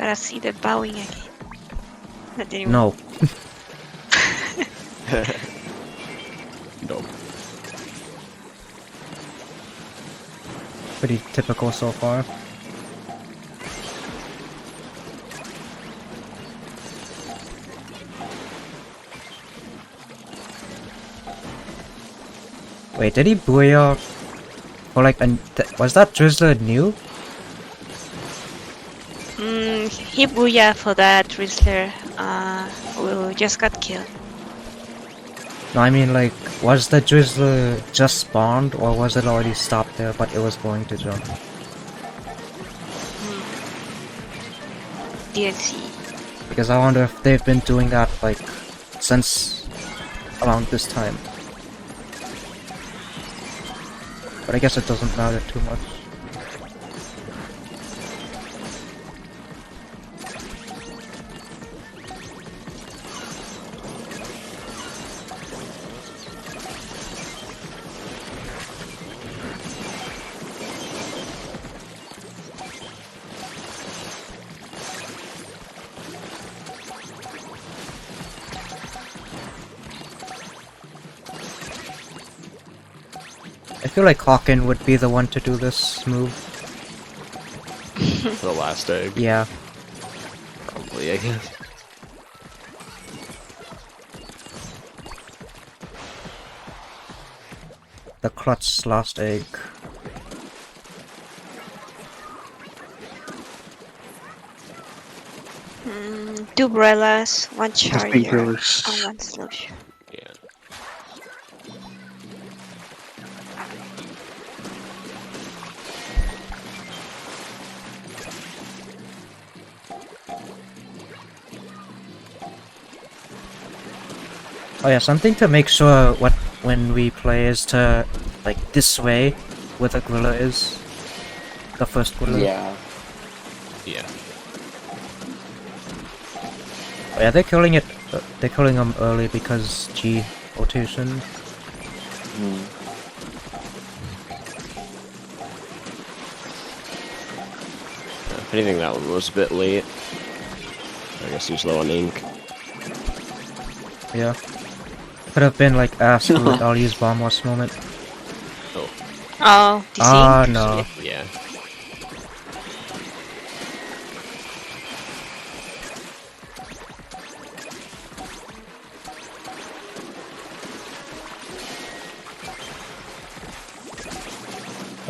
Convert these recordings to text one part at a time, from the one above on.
Gotta see the bowing again. Not anymore. No. No. Pretty typical so far. Wait, did he booyah? Or like, was that Drizzler new? He booyah for that Drizzler who just got killed. No, I mean like, was the Drizzler just spawned or was it already stopped there but it was going to jump? DLC. Because I wonder if they've been doing that like, since around this time. But I guess it doesn't matter too much. I feel like Hawken would be the one to do this move. For the last egg? Yeah. Probably, I guess. The clutch last egg. Two umbrellas, one charger, painkillers. and one solution. Yeah. Oh yeah, something to make sure when we play is to, like, this way, where the gorilla is. The first gorilla. Yeah. Yeah. Oh yeah, they're killing it. They're killing them early because G rotation. If anything, that one was a bit late. I guess he was low on ink. Yeah. Could have been like absolute I'll use bomb rush moment. Oh. Oh, DC? Ah, no. Yeah.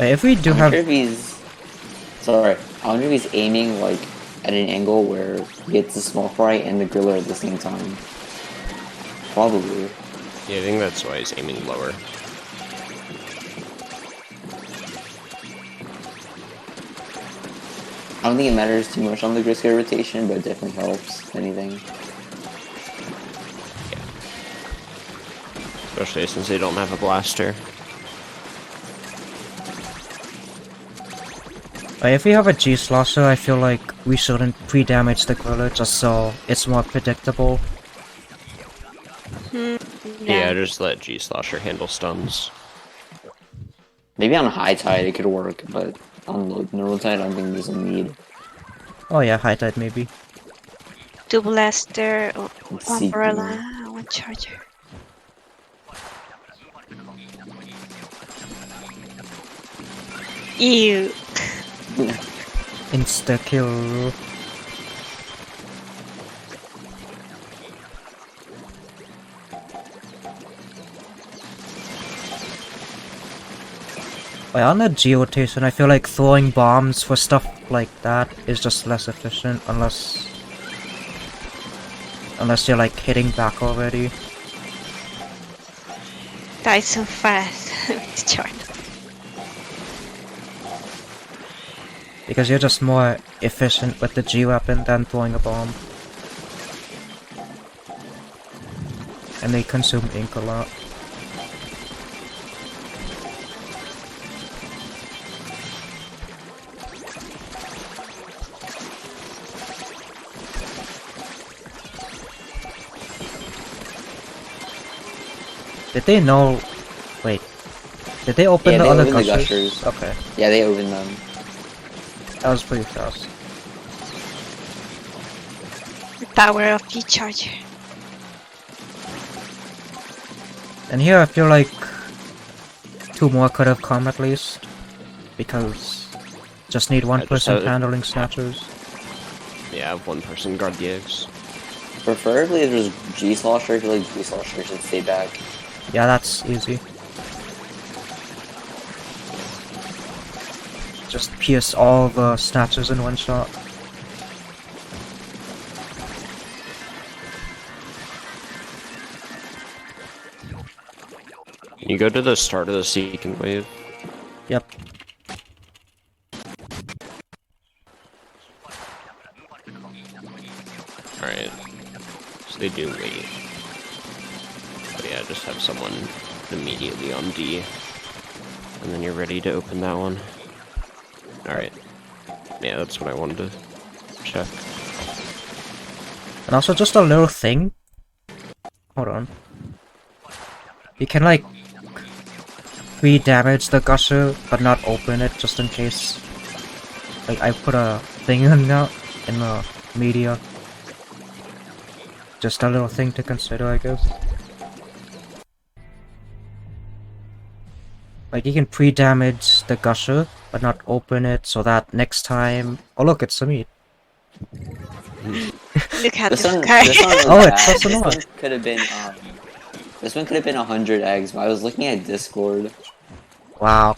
Wait, if we do I have... wonder if he's... Sorry. I wonder if he's aiming, like, at an angle where he gets the small fry and the griller at the same time. Probably. Yeah, I think that's why he's aiming lower. I don't think it matters too much on the Grisket rotation, but it definitely helps, if anything. Yeah. Especially since they don't have a blaster. If we have a G-Slosher, I feel like we shouldn't pre-damage the gorilla just so it's more predictable. Yeah, just let G-Slosher handle stuns. Maybe on high tide it could work, but on low normal tide I don't think there's a need. Oh yeah, high tide maybe. Two blaster, Let's one see. umbrella, one charger. Ew. Insta-kill. On the G-rotation, I feel like throwing bombs for stuff like that is just less efficient unless you're like hitting back already. Die so fast. It's charged. Because you're just more efficient with the G-weapon than throwing a bomb. And they consume ink a lot. Did they know... Wait. Did they open Yeah, the they other opened the gushers? gushers. Okay. Yeah, they opened them. That was pretty fast. power of the charger. And here I feel like 2 more could have come at least, because just need one I just person had- handling snatchers. Yeah, have one person guard the eggs. Preferably if there's G-Slosher, I feel like G-Slosher should stay back. Yeah, that's easy. Just pierce all the snatchers in one shot. Can you go to the start of the seeking wave? Yep. Alright. So they do wait. But yeah, just have someone immediately on D. And then you're ready to open that one. Alright. Yeah, that's what I wanted to check. And also just a little thing. Hold on. You can like damage the gusher, but not open it just in case. Like I put a thing in the media. Just a little thing to consider, I guess. Like you can pre-damage the gusher, but not open it, so that next time. Oh look, it's Sameet. Look at This this one, guy. this one was Oh, bad. it's This personal. one could have been, this one could have been 100 eggs, but I was looking at Discord. Wow.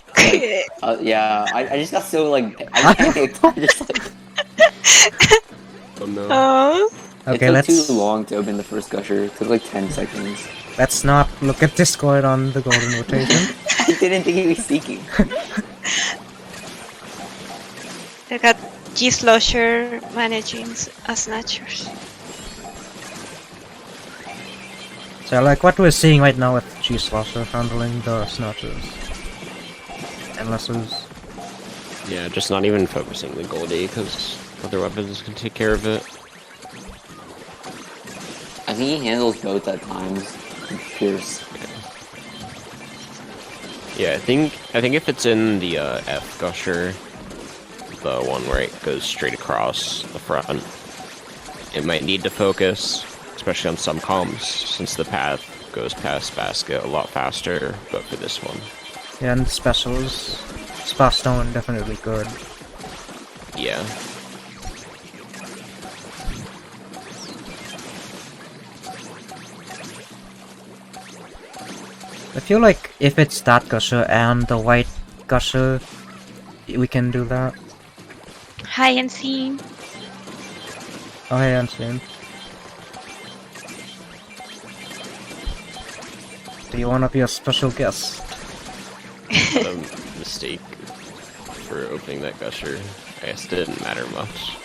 Yeah, I just got so, like, I panicked. I just, like, Oh no. Oh, Okay, it took let's too long to open the first gusher. It took like 10 seconds. not look at Discord on the golden rotation. I didn't think he was seeking. look at G-Slosher managing snatchers. So like what we're seeing right now with G-Slosher handling the snatchers. Endlesses. Yeah, just not even focusing the Goldie, because other weapons can take care of it. I think he handles both at times. Pierce. Yeah, I think if it's in the F gusher, the one where it goes straight across the front, it might need to focus, especially on some comms, since the path goes past basket a lot faster, but for this one. Yeah, and specials. Splatoon definitely good. Yeah. I feel like if it's that gusher and the white gusher, we can do that. Hi, and see. Oh, hey, Unseen. Do you want to be a special guest? A mistake for opening that gusher. I guess it didn't matter much.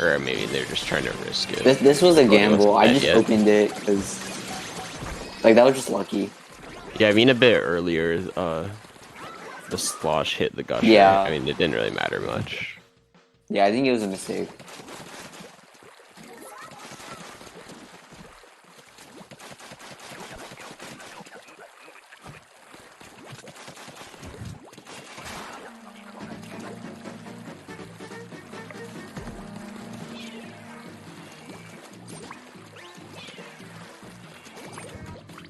Or maybe they're just trying to risk it. This was a Goldie gamble. wasn't I dead just yet. opened it because, like, that was just lucky. Yeah, I mean a bit earlier, the slosh hit the gusher. Yeah. I mean, it didn't really matter much. Yeah, I think it was a mistake.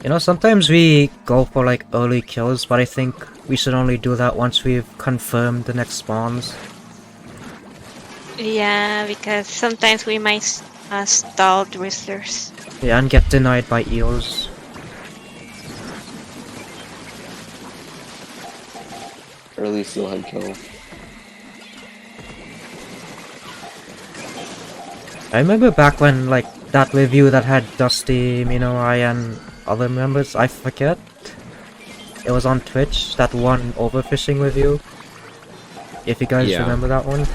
You know, sometimes we go for like early kills, but I think we should only do that once we've confirmed the next spawns. Yeah, because sometimes we might stall drizzlers. Yeah, and get denied by eels. Early steelhead kill. I remember back when, like, that review that had Dusty, Minorai, and other members, I forget. It was on Twitch, that one overfishing review. If you guys Yeah. remember that one.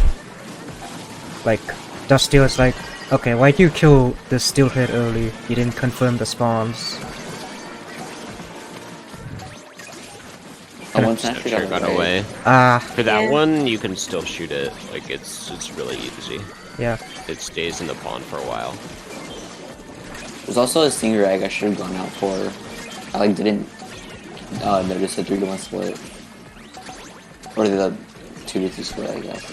Like, Dusty was like, okay, why'd you kill the steelhead early? You didn't confirm the spawns. Someone Snatcher snatched got away. Ah, For that Yeah. one, you can still shoot it. Like, it's really easy. yeah. It stays in the pond for a while. There's also a stinger egg I should have gone out for. I like didn't notice the 3-to-1 split. Or the 2-to-2 split, I guess.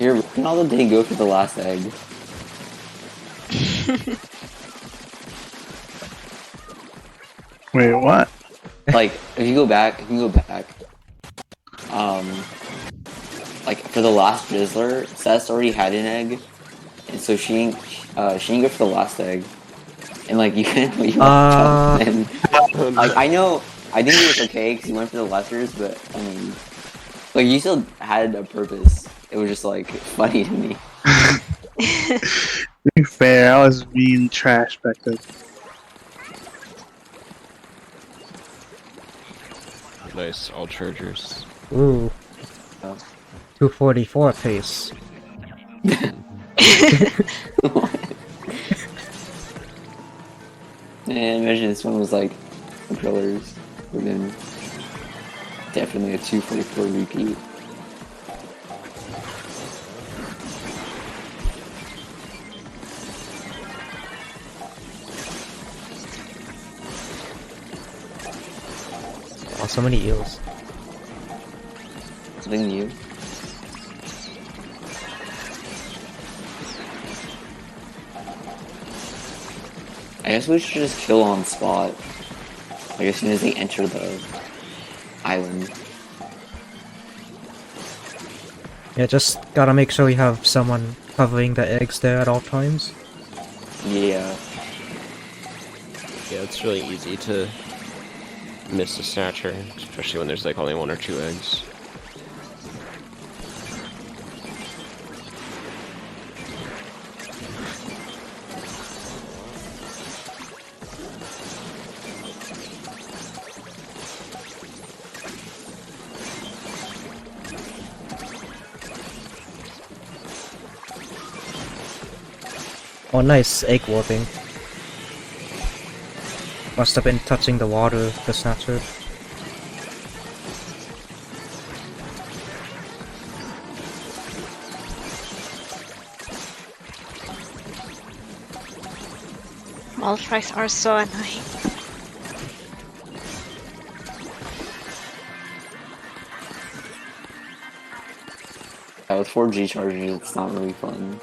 Here, Ricarnaldo didn't go for the last egg. Wait, what? Like, if you go back, like for the last Drizzler, Sess already had an egg, and so she didn't go for the last egg, and like you couldn't you jump, and like I think it was okay because you went for the lessers, but I mean, like you still had a purpose. It was just like funny to me. To be fair, I was being trash back then. Nice, all chargers. Ooh. Oh. 244 pace. And imagine this one was like drillers. Would have been definitely a 244 repeat. Oh, so many eels. Something new. I guess we should just kill on spot. Like as soon as they enter the island. Yeah, just gotta make sure we have someone covering the eggs there at all times. Yeah. Yeah, it's really easy to miss a snatcher, especially when there's like only 1 or 2 eggs. Oh, nice egg warping. Must have been touching the water, the snatcher. Mall fries are so annoying. With 4G chargers, it's not really fun.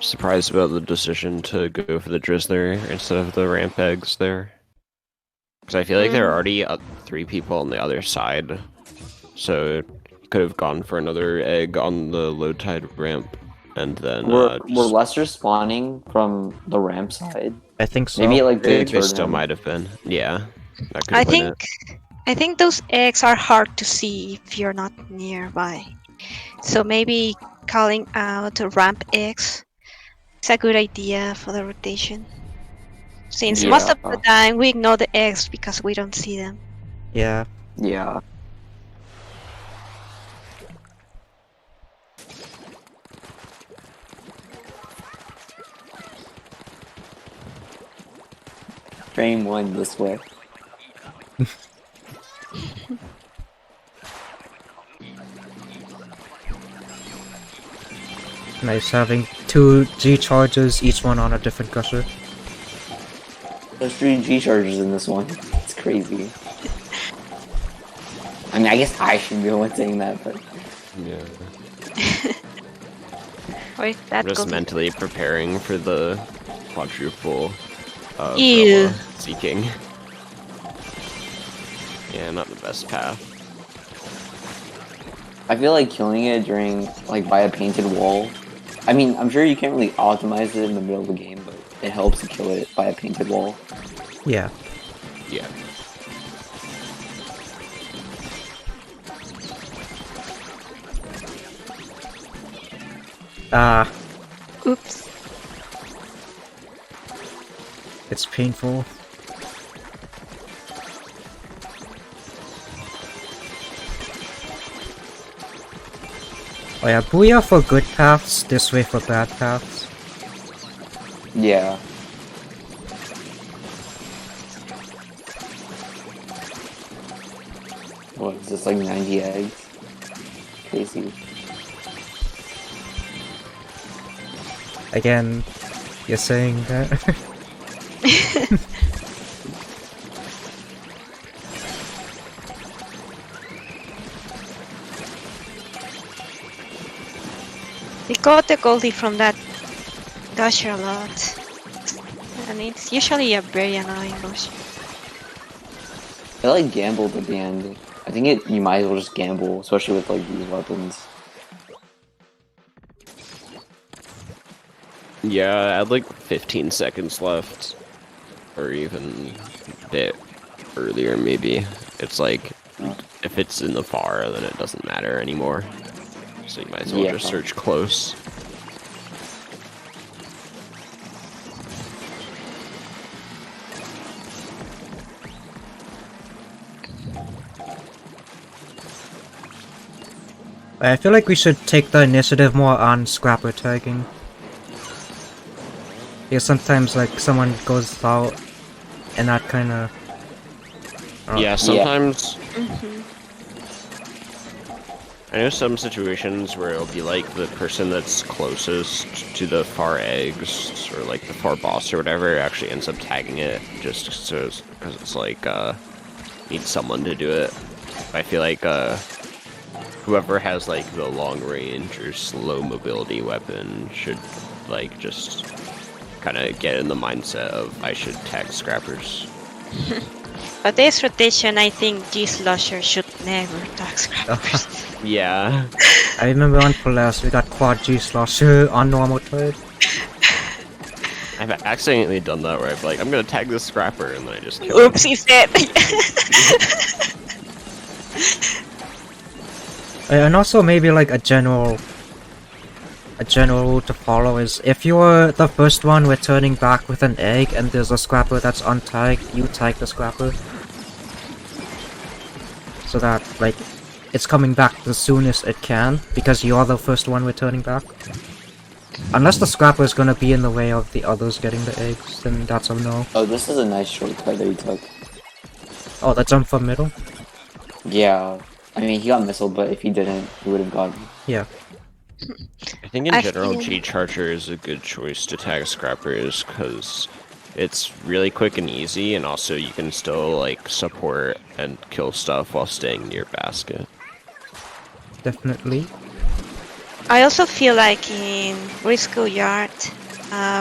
Surprised about the decision to go for the Drizzler instead of the ramp eggs there. Because I feel like there are already 3 people on the other side. So could have gone for another egg on the low tide ramp. And then Were Lester spawning from the ramp side? I think so. Maybe it like they deterred still him. might have been. Yeah. That could I have been think it. I think those eggs are hard to see if you're not nearby. So maybe calling out ramp eggs is a good idea for the rotation. Since most of the time we ignore the eggs because we don't see them. Yeah. Yeah. Frame 1 this way. Nice having 2 G charges, each one on a different gusher. There's 3 G chargers in this one. It's crazy. I mean, I guess I should be the one saying that, but... Yeah. Wait, that I'm just goes. mentally preparing for the quadruple Ew. seeking. Yeah, not the best path. I feel like killing it during, like, by a painted wall. I mean, I'm sure you can't really optimize it in the middle of the game, but it helps to kill it by a painted wall. Yeah. Yeah. Ah, Oops. it's painful. Oh yeah, booyah for good paths, this way for bad paths. Yeah. What, is this like 90 eggs? Crazy. Again, you're saying that? We got the Goldie from that gusher a lot. And it's usually a very annoying gusher. I like gambled at the end. I think you might as well just gamble, especially with like these weapons. Yeah, I had like 15 seconds left. Or even a bit earlier, maybe. It's like, if it's in the far, then it doesn't matter anymore. So you might as well just search close. I feel like we should take the initiative more on scrapper tagging. Because sometimes like someone goes out and that kind of... Yeah, sometimes... Mm-hmm. I know some situations where it'll be like the person that's closest to the far eggs, or like the far boss or whatever, actually ends up tagging it, just so because it's like, needs someone to do it. I feel like, whoever has like the long range or slow mobility weapon should like just kind of get in the mindset of I should tag scrappers. But this rotation, I think G-Slosher should never tag scrappers. Yeah. I remember on Polaris we got quad G-Slosher on normal trade. I've accidentally done that where I'm like, I'm gonna tag this scrapper, and then I just kill Oops, him. he's dead. And also maybe like a general rule to follow is if you're the first one returning back with an egg and there's a scrapper that's untagged, you tag the scrapper. So that like it's coming back the soonest it can because you're the first one returning back. Unless the scrapper is gonna be in the way of the others getting the eggs, then that's a no. Oh, this is a nice shortcut that he took. Oh, the jump from middle? Yeah. I mean, he got missile, but if he didn't, he would have gotten. Yeah. I think in general, G-Charger is a good choice to tag scrappers because it's really quick and easy, and also you can still like support and kill stuff while staying near basket. Definitely. I also feel like in Risco Yard,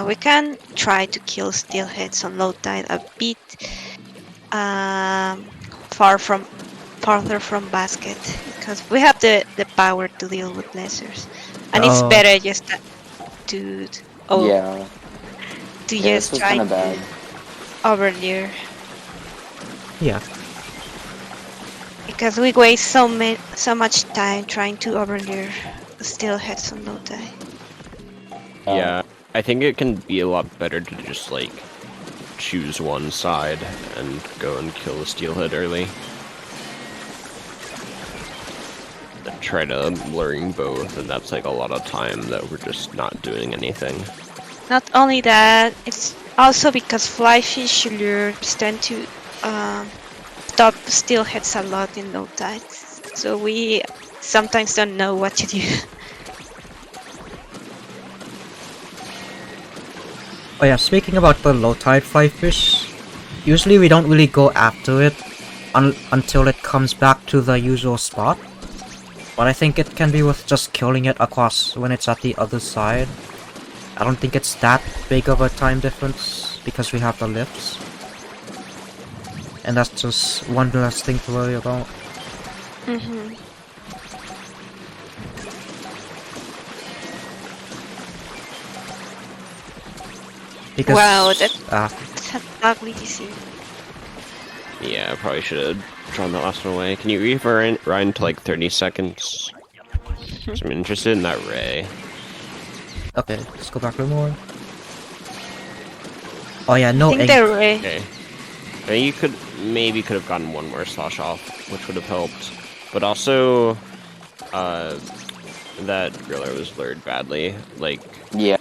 we can try to kill steelheads on low tide a bit farther from basket because we have the power to deal with lessers, and it's better just to just try to overlure. Yeah. Because we waste so much time trying to overlure steelheads on low tide. Yeah, I think it can be a lot better to just like choose one side and go and kill the steelhead early. Then try to luring both, and that's like a lot of time that we're just not doing anything. Not only that, it's also because fly fish lures tend to stop steelheads a lot in low tide, so we sometimes don't know what to do. Oh yeah, speaking about the low tide fly fish, usually we don't really go after it until it comes back to the usual spot. But I think it can be worth just killing it across when it's at the other side. I don't think it's that big of a time difference because we have the lifts. And that's just one less thing to worry about. Mm-hmm. Because, wow, that's ugly to see. Yeah, I probably should have drawn that last one away. Can you rewind to like 30 seconds? I'm interested in that ray. Okay, let's go back a little more. Oh yeah, no I think egg. the ray. Okay. I think you could have gotten one more slosh off, which would have helped. But also, that griller was lured badly. Like, yeah,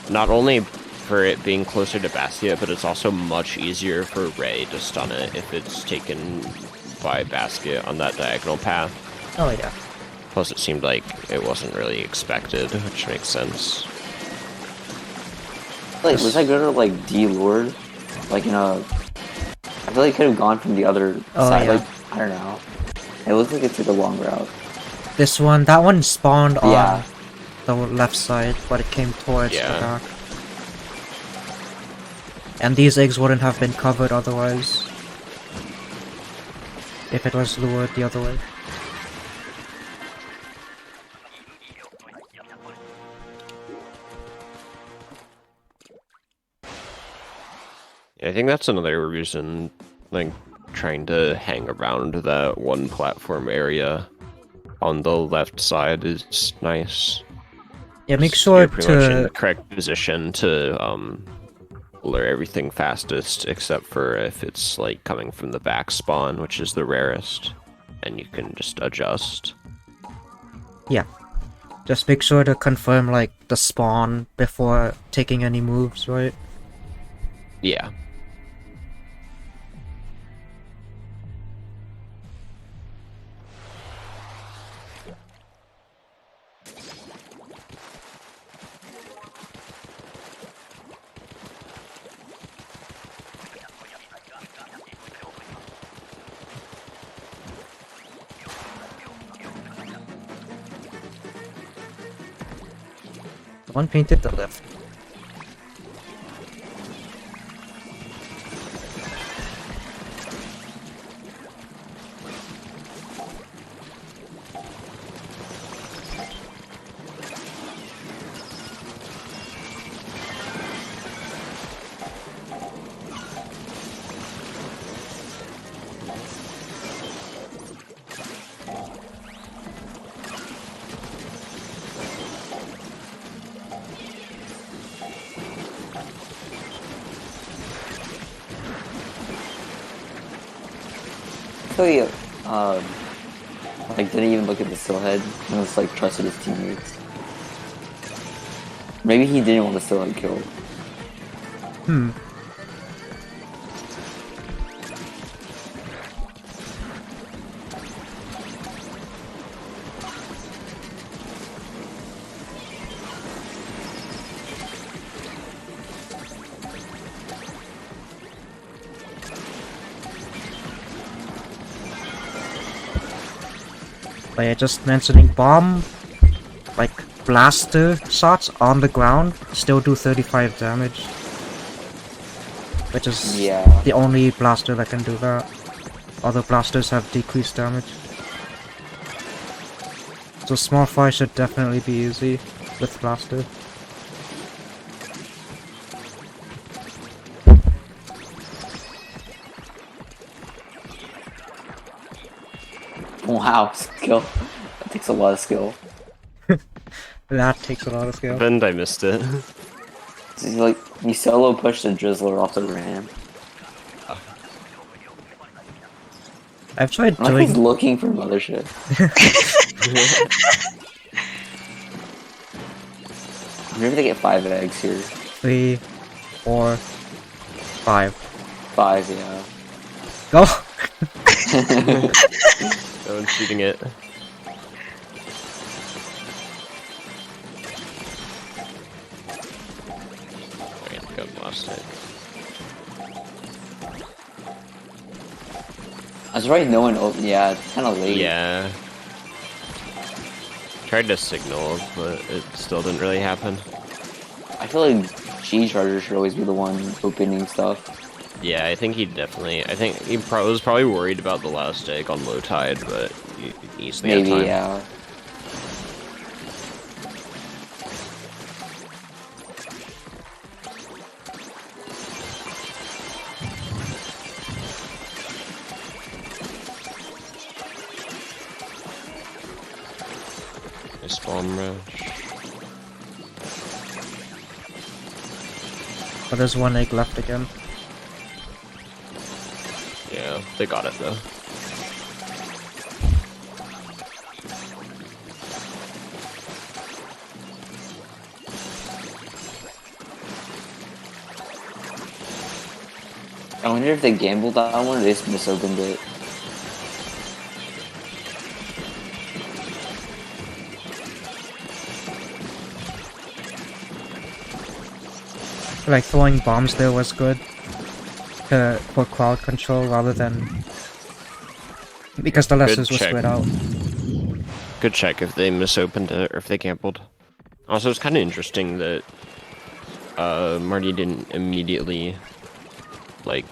not only for it being closer to basket, but it's also much easier for Ray to stun it if it's taken by basket on that diagonal path. Oh yeah. Plus, it seemed like it wasn't really expected, which makes sense. like was that griller like de-lured? Like in a, I feel like it could have gone from the other side. Yeah. Like I don't know. It looks like it took a long route. This one, that one spawned on. Yeah. the left side, but it came towards the Yeah. back. And these eggs wouldn't have been covered otherwise. If it was lured the other way. I think that's another reason, like, trying to hang around that one platform area on the left side is nice. Yeah, make Just sure you're pretty much in to... the correct position to lure everything fastest, except for if it's like coming from the back spawn, which is the rarest, and you can just adjust. Yeah. Just make sure to confirm, like, the spawn before taking any moves, right? Yeah. The one painted the left. So he, like, didn't even look at the stillhead and just, like, trusted his teammates. Maybe he didn't want the stillhead killed. Hmm. But yeah, just mentioning bomb, like, blaster shots on the ground still do 35 damage. Which is Yeah. the only blaster that can do that. Other blasters have decreased damage. So small fire should definitely be easy with blaster. Wow, skill. That takes a lot of skill. That takes a lot of skill. And I missed it. So you, like, you solo push the drizzler off the ramp. I've tried Like he's doing... looking for mothership. Maybe they get 5 eggs here. 3, 4, 5. 5, yeah. Go! No one's shooting it. I think I've lost it. I was right, no one opened. Yeah, it's kind of late. Yeah. Tried to signal, but it still didn't really happen. I feel like G-Charger should always be the one opening stuff. Yeah, I think he definitely. I think he was probably worried about the last egg on low tide, but he easily had Maybe, time. yeah. Nice bomb rush. But there's one egg left again. Yeah, they got it though. I wonder if they gambled on one or they just misopened it. Like, throwing bombs there was good. For crowd control rather than... Because the lessons were check. spread out. Good check if they misopened it or if they gambled. Also, it's kind of interesting that Marty didn't immediately like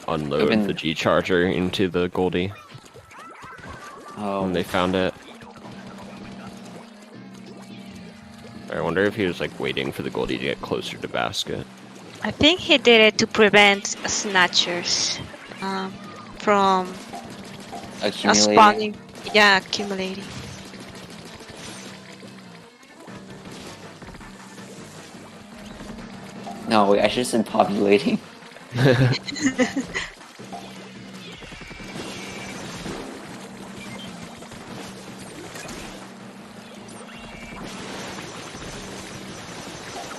unload the G charger into the Goldie when they found it. I wonder if he was like waiting for the Goldie to get closer to basket. I think he did it to prevent snatchers from accumulating. spawning. Yeah, accumulating. No, wait, I should have said populating.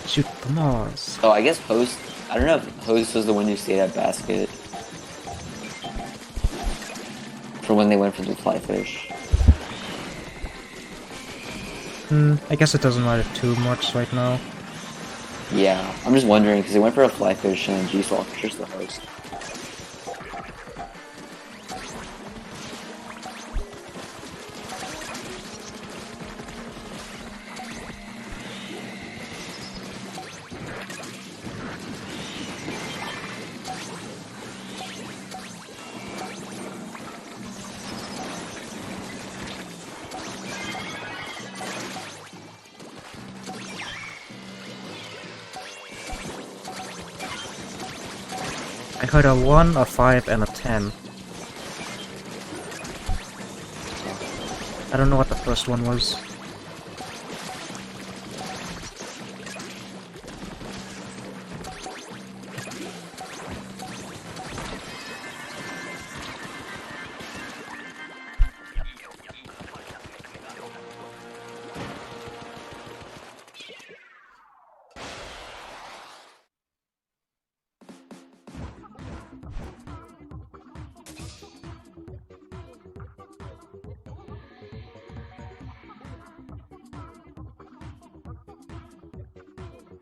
Shoot the Mars. Oh, I guess host. I don't know if host was the one who stayed at basket for when they went for the fly fish. I guess it doesn't matter too much right now. Yeah, I'm just wondering because they went for a fly fish and then G-Slaw just the host. I heard a 1, a 5, and a 10. I don't know what the first one was.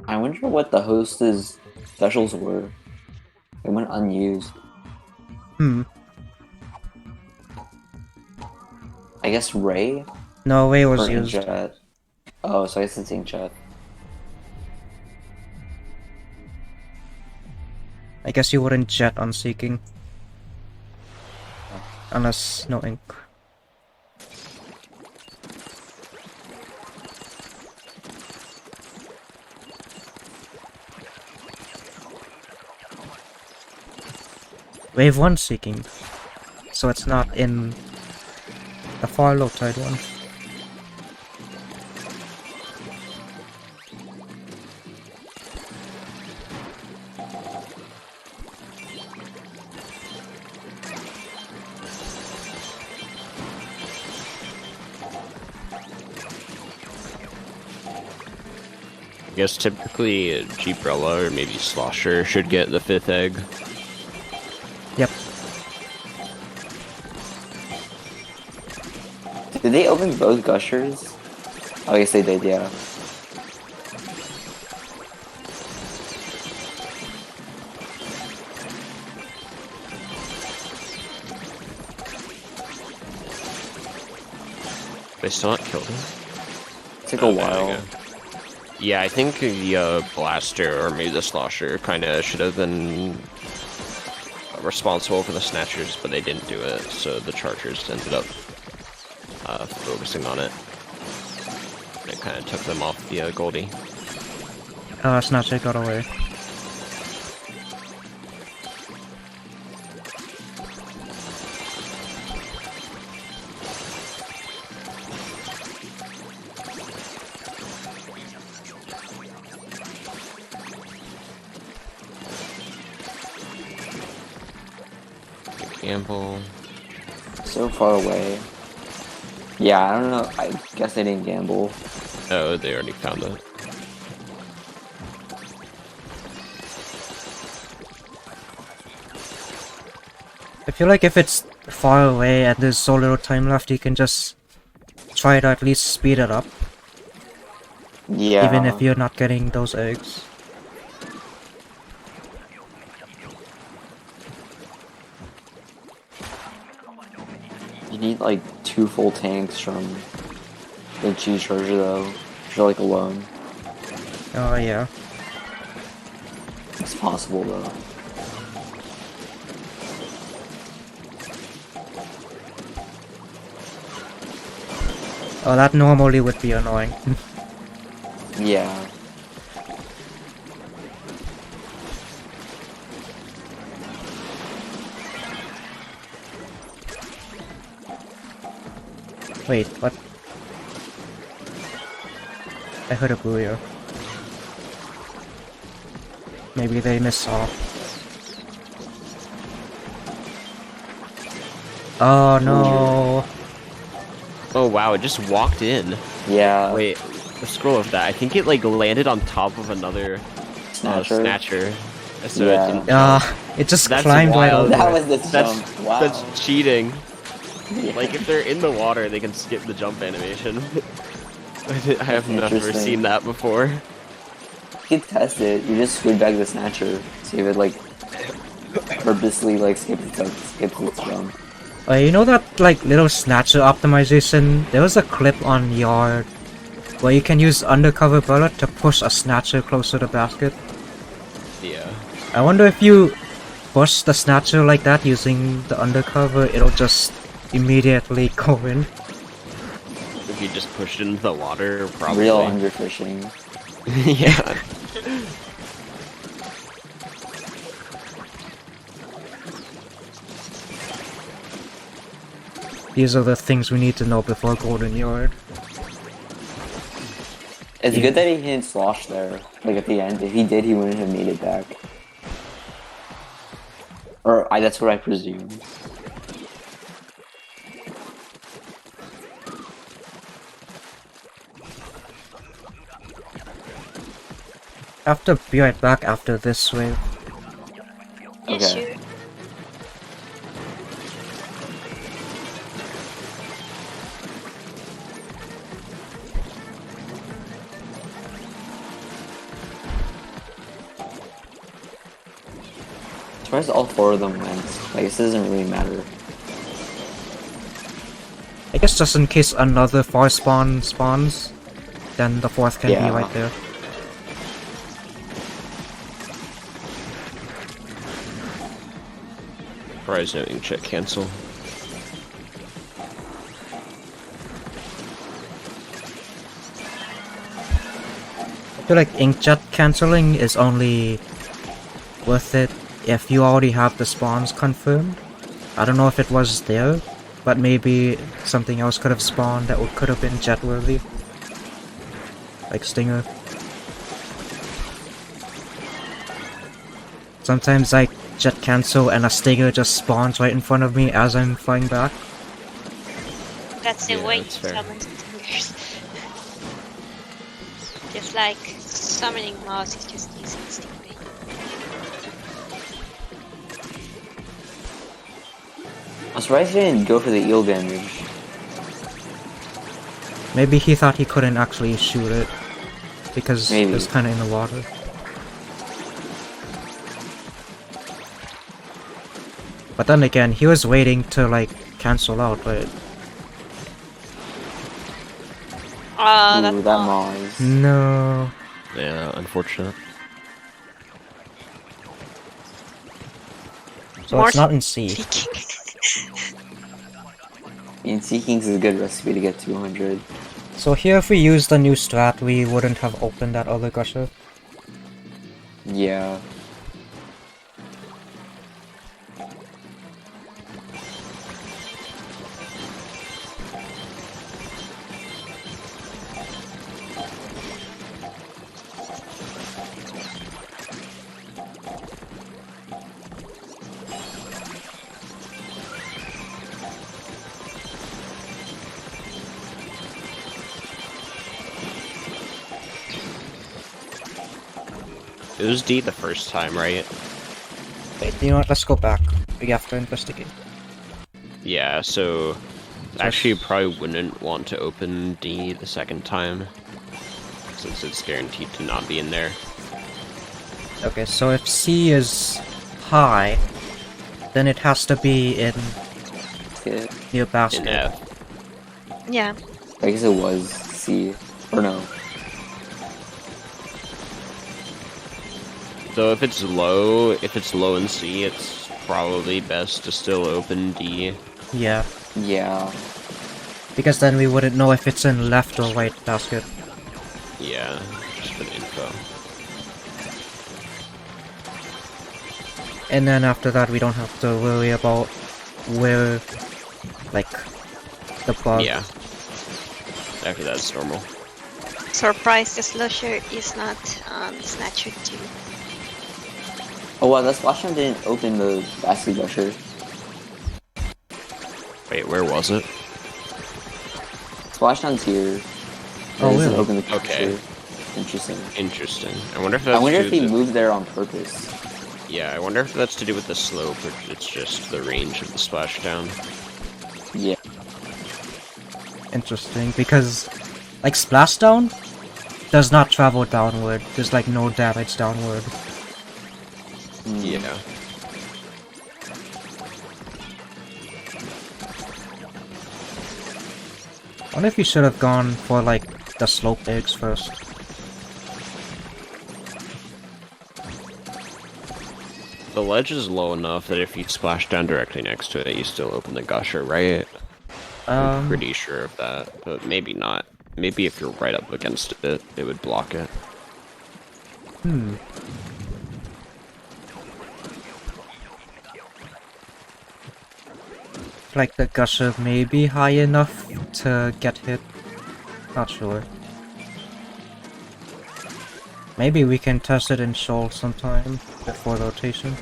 I wonder what the host's specials were. They went unused. I guess Ray? No, Way was Or used. Inkjet. Oh, so I guess it's Inkjet. I guess you wouldn't jet on Seeking. Unless no ink. Wave 1 Seeking. So it's not in the far low tide one. I guess typically Jeeprella or maybe Slosher should get the 5th egg. Yep. Did they open both gushers? Oh, I guess they did, yeah. They still not killed him? Took Oh, a there we while. go. Yeah, I think the Blaster or maybe the Slosher kind of should have been responsible for the snatchers, but they didn't do it, so the Chargers ended up focusing on it. It kind of took them off the Goldie. Snatcher got away. Gamble. So far away. Yeah, I don't know. I guess they didn't gamble. Oh, they already found it. I feel like if it's far away and there's so little time left, you can just try to at least speed it up. Yeah. Even if you're not getting those eggs. You need like 2 full tanks from the G charger though. You're like alone. Oh yeah. It's possible though. Oh, that normally would be annoying. Yeah. Wait, what? I heard a booyah. Maybe they missaw. Oh no! Oh wow, it just walked in. Yeah. Wait, let's scroll over that. I think it like landed on top of another snatcher. So Yeah. it didn't It just That's climbed right wild. over That it. was the That's jump. Wow. that's cheating. Yeah. Like if they're in the water, they can skip the jump animation. I have never Interesting. seen that before. You can test it. You just squid bag the snatcher. See if it like purposely like skips its jump. You know that like little snatcher optimization? There was a clip on Yard where you can use undercover bullet to push a snatcher closer to basket. Yeah. I wonder if you push the snatcher like that using the undercover, it'll just immediately go in. If you just pushed it into the water, probably. Real underfishing. Yeah. These are the things we need to know before Golden Yard. It's good that he didn't slosh there. Like at the end, if he did, he wouldn't have made it back. Or that's what I presume. I have to be right back after this wave. Yes, Okay. you. As far as all four of them went, like this doesn't really matter. I guess just in case another far spawn spawns, then the fourth can be Yeah. right there. Surprised no inkjet cancel. I feel like inkjet cancelling is only worth it if you already have the spawns confirmed. I don't know if it was there, but maybe something else could have spawned that could have been jet worthy. Like Stinger. Sometimes I jet cancel and a Stinger just spawns right in front of me as I'm flying back. That's the Yeah, way that's to fair. summon stingers. Just like summoning moss is just using stingray. I'm surprised he didn't go for the eel damage. Maybe he thought he couldn't actually shoot it because it Maybe. was kind of in the water. But then again, he was waiting to like cancel out, right? Oh, Ooh, that that moss. Moz. No. Yeah, unfortunate. So More it's not in C. speaking. And Sea Kings is a good recipe to get 200. So here if we used the new strat, we wouldn't have opened that other gusher. Yeah. It was D the first time, right? Wait, you know what? Let's go back. We have to investigate. Yeah, so actually you probably wouldn't want to open D the second time, since it's guaranteed to not be in there. Okay, so if C is high, then it has to be in Yeah. near In basket. F. Yeah. I guess it was C. Or no. So if it's low in C, it's probably best to still open D. Yeah, Yeah. because then we wouldn't know if it's in left or right basket. Yeah, just for the info. And then after that, we don't have to worry about where, like, the bug. Yeah. After that, it's normal. Surprise, the slusher is not Snatcher 2. Oh wow, that Splatoon didn't open the basket gusher. Wait, where was it? Splashdown's here. Oh, It doesn't really? open the Okay. gusher. Interesting. Interesting. I wonder if I that's wonder if due he to- moved there on purpose. Yeah, I wonder if that's to do with the slope, or it's just the range of the splashdown. Yeah. Interesting, because, like, Splashdown does not travel downward. There's, like, no damage downward. Yeah. I wonder if we should have gone for, like, the slope eggs first. The ledge is low enough that if you splash down directly next to it, you still open the gusher, right? I'm pretty sure of that, but maybe not. Maybe if you're right up against it, it would block it. Like, the gusher may be high enough to get hit. Not sure. Maybe we can test it in shoal sometime before rotation.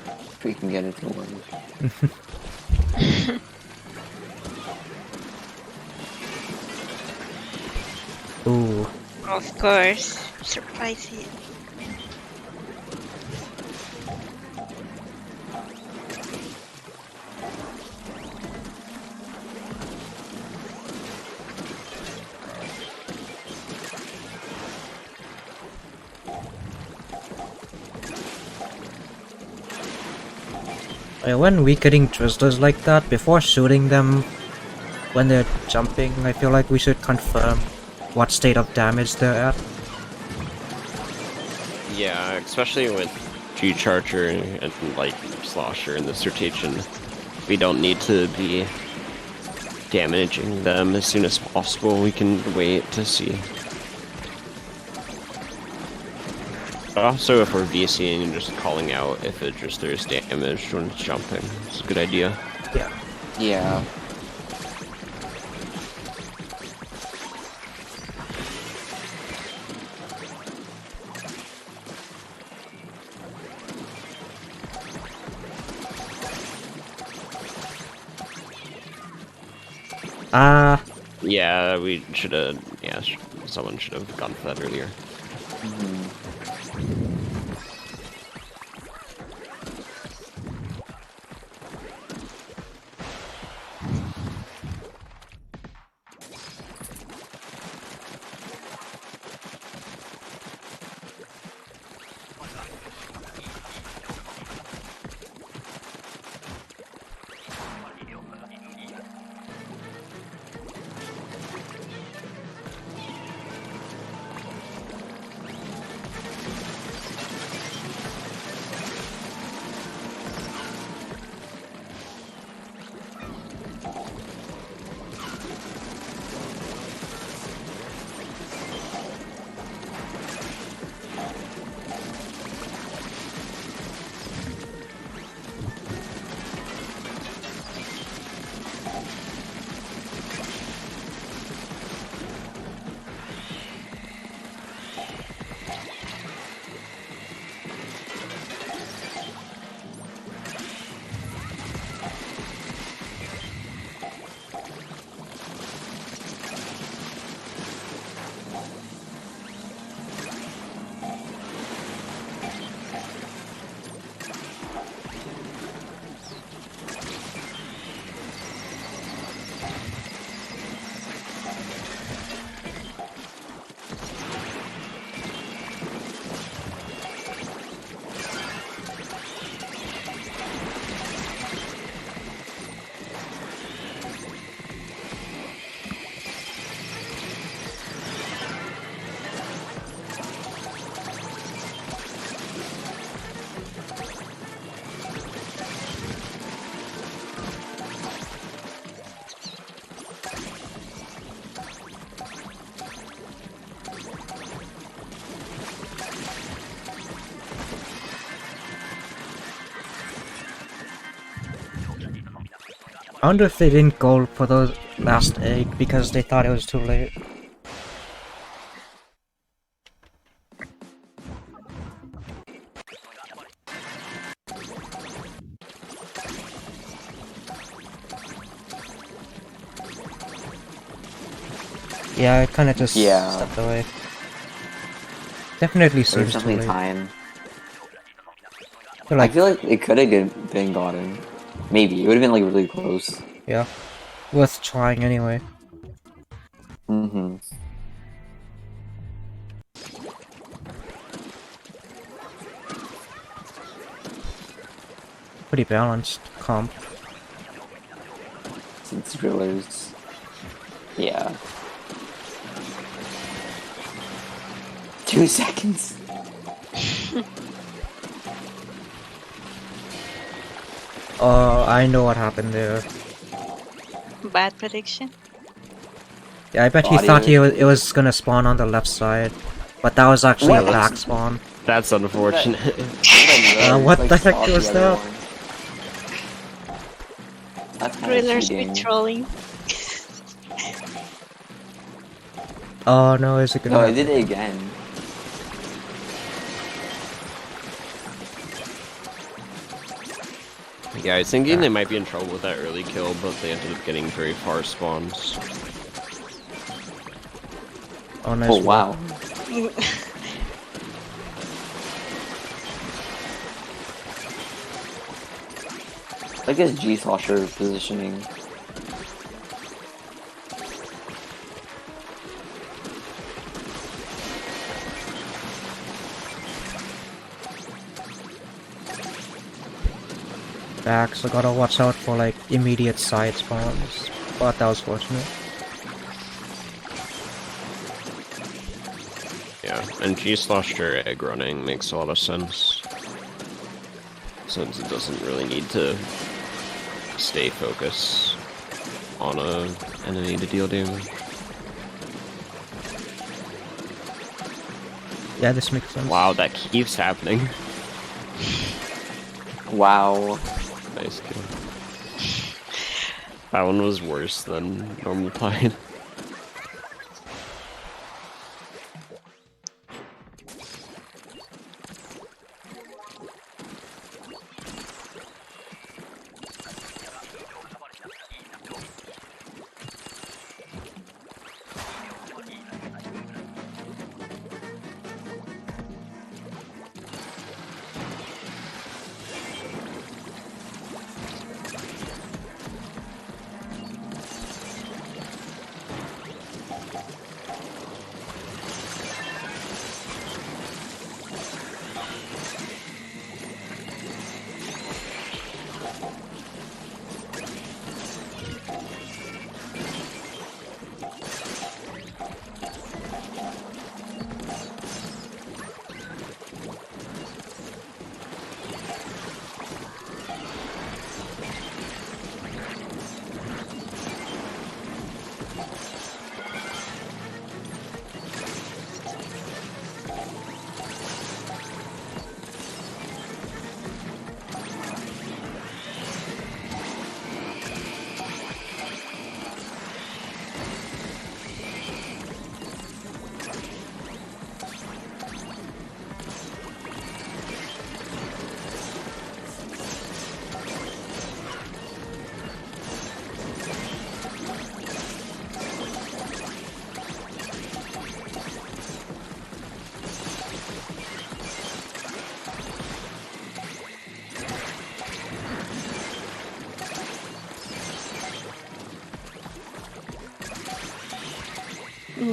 If we can get it to work. Ooh. Of course, surprising. When weakening drizzlers like that, before shooting them when they're jumping, I feel like we should confirm what state of damage they're at. Yeah, especially with G-Charger and, like, Slosher in this rotation, we don't need to be damaging them as soon as possible. We can wait to see. Also, if we're VCing and just calling out if there's damage when it's jumping, it's a good idea. Yeah. Yeah. Yeah, we should have. Yeah, someone should have gone for that earlier. wonder if they didn't go for the last egg because they thought it was too late. Yeah, it kind of just stepped away. Definitely seems too late. Time. So, like, I feel like it could have been gotten. Maybe. It would have been like really close. yeah. Worth trying anyway. Mm-hmm. Pretty balanced comp. Since drillers. Yeah. 2 seconds. I know what happened there. Bad prediction. Yeah, I bet he thought it was gonna spawn on the left side, but that was actually a back spawn. That's unfortunate. What the heck was that? Drillers be trolling. Oh no, is it gonna No, I happen? did it again. Yeah, I was thinking they might be in trouble with that early kill, but they ended up getting very far spawns. Oh, nice. Oh, wow. Like his G-slosher positioning. Back, so gotta watch out for like immediate side spawns. But that was fortunate. Yeah, and G-Slosher egg running makes a lot of sense. Since it doesn't really need to stay focused on an enemy to deal damage. Yeah, this makes sense. Wow, that keeps happening. Wow. Nice kill. That one was worse than normal time.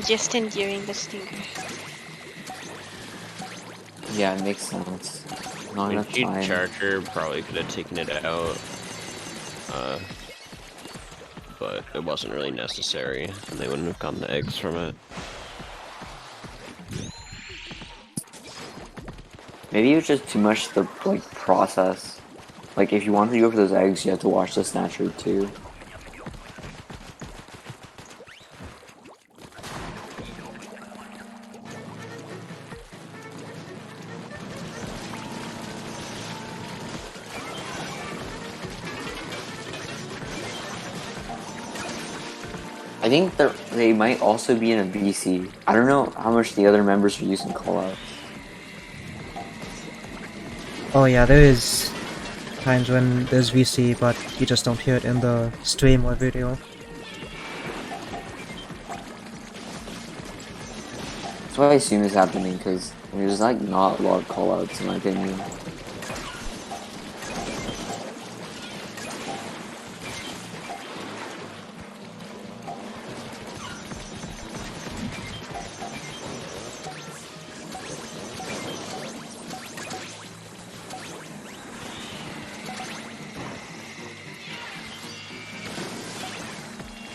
Just enduring the stinger. Yeah, it makes sense. Not enough time. Charger probably could have taken it out. But it wasn't really necessary, and they wouldn't have gotten the eggs from it. Maybe it was just too much the process. Like if you wanted to go for those eggs, you have to watch the snatcher too. I think they might also be in a BC. I don't know how much the other members are using callouts. Oh yeah, there is times when there's VC, but you just don't hear it in the stream or video. That's what I assume is happening, because there's like not a lot of callouts in my opinion.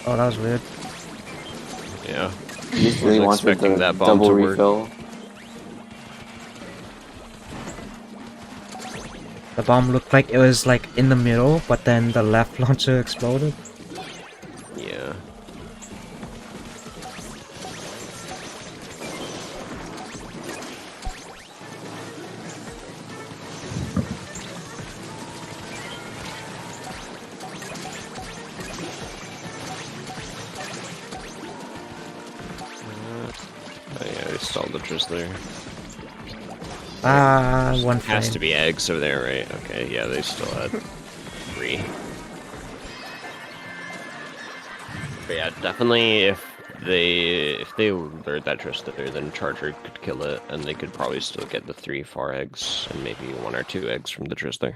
Oh, that was weird. Yeah. You just really Wasn't wanted expecting the that bomb double to work. refill. The bomb looked like it was like in the middle, but then the left launcher exploded. Yeah. Oh yeah, they stalled the drizzler. Ah, one Has frame. to be eggs over there, right? Okay, yeah, they still had 3. But yeah, definitely if they lured that drizzler, then Charger could kill it, and they could probably still get the 3 far eggs, and maybe 1 or 2 eggs from the drizzler.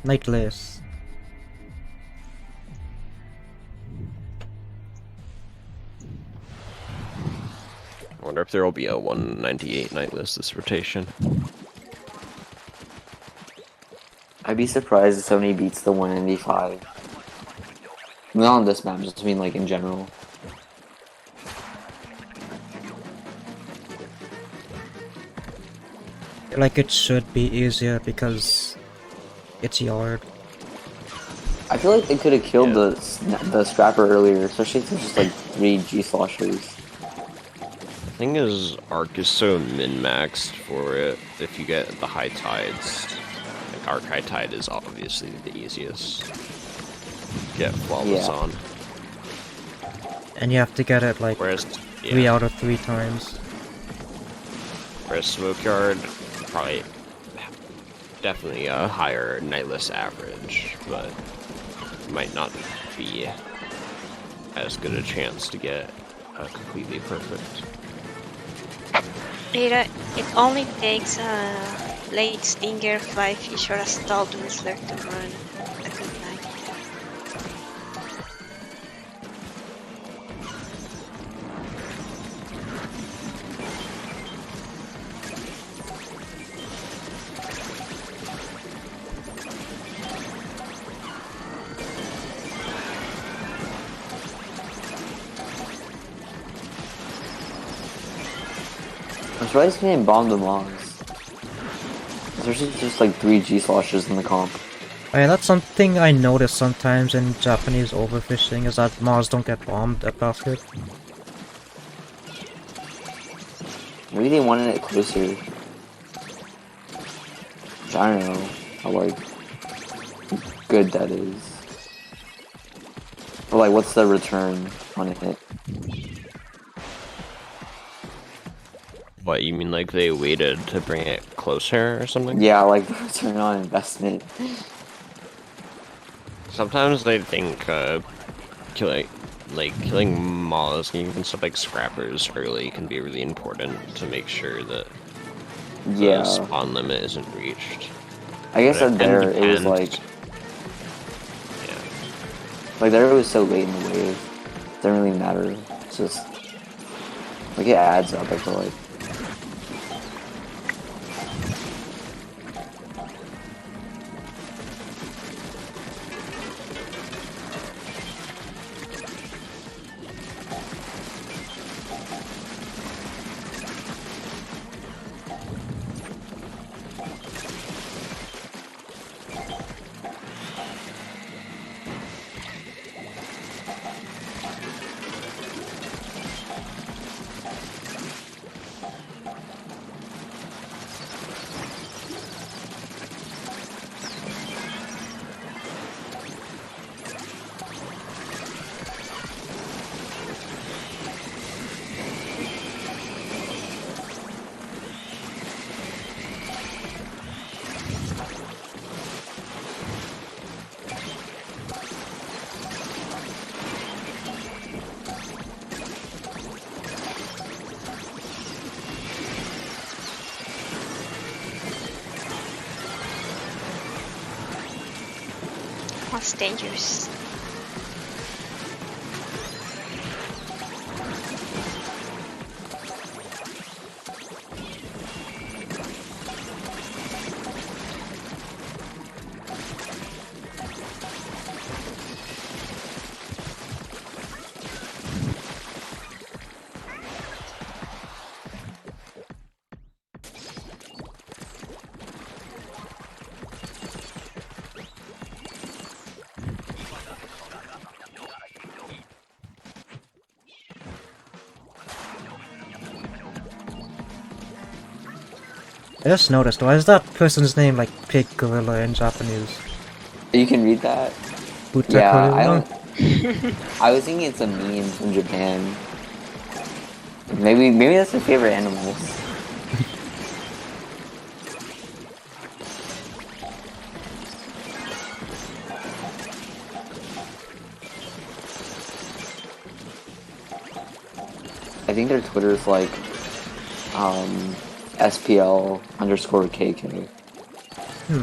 Nightless. I wonder if there will be a 198 nightless this rotation. I'd be surprised if somebody beats the 195. Not on this map, just mean like in general. Like it should be easier because it's yard. I feel like they could have killed the scrapper earlier, especially if there's just like 3 G-sloshers. The thing is, Arc is so min-maxed for it. If you get the high tides, like Arc high tide is obviously the easiest. Get flawless Yeah. on. And you have to get it like Whereas, 3 out of 3 times. Whereas Smokeyard, probably definitely a higher nightless average, but might not be as good a chance to get a completely perfect. It only takes a late stinger, fly fish, or a stalled drizzler to run a good night. I'm surprised he didn't bomb the Moss. There's just like 3 G-sloshes in the comp. Oh yeah, that's something I notice sometimes in Japanese overfishing, is that Mars don't get bombed at basket. Maybe they wanted it closer. Which I don't know how like good that is. Or like what's the return on a hit? What, you mean like they waited to bring it closer or something? Yeah, like the return on investment. Sometimes they think killing moths and even stuff like scrappers early can be really important to make sure that Yeah. the spawn limit isn't reached. I guess But that there it was like yeah. like there it was so late in the wave. It doesn't really matter. It's just like it adds up, I feel like. That's dangerous. I just noticed, why is that person's name like Pig Gorilla in Japanese? You can read that. Buta Yeah, I Gorilla? don't. I was thinking it's a meme from Japan. Maybe that's their favorite animals. I think their Twitter's like SPL_KK. Hmm.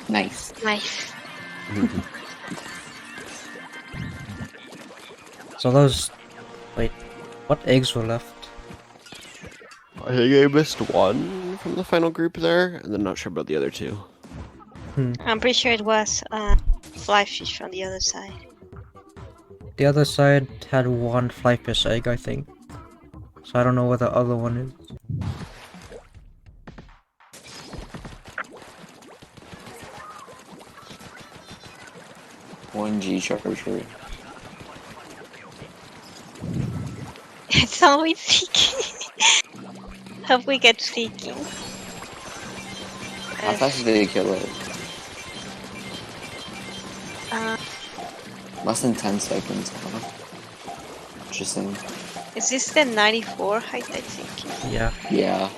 Nice. Nice. So those... Wait, what eggs were left? I think I missed one from the final group there, and then not sure about the other two. I'm pretty sure it was fly fish from the other side. The other side had one fly fish egg, I think. So I don't know where the other one is. One G charger. It's always seeking. Hope we get seeking. How fast did they kill it? Less than 10 seconds. Huh? Interesting. Is this the 94 height, I think? Yeah. Yeah.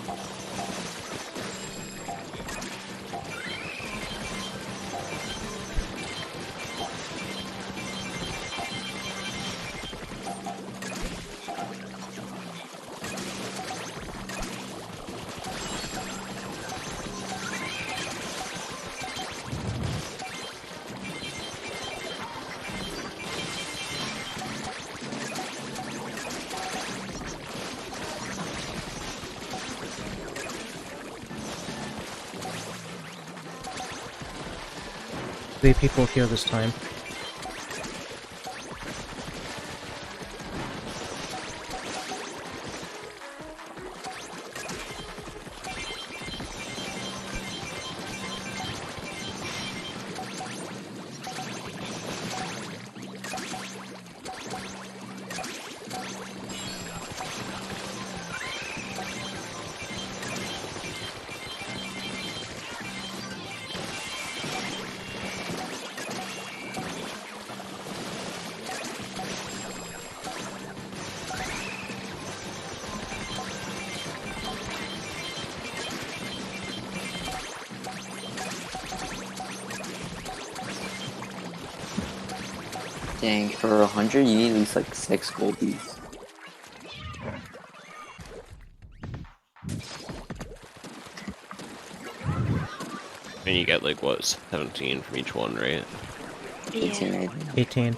Three people here this time. Dang, for 100 you need at least like 6 goldies. And you get like what, 17 from each one, right? 18, Yeah. I think. 18.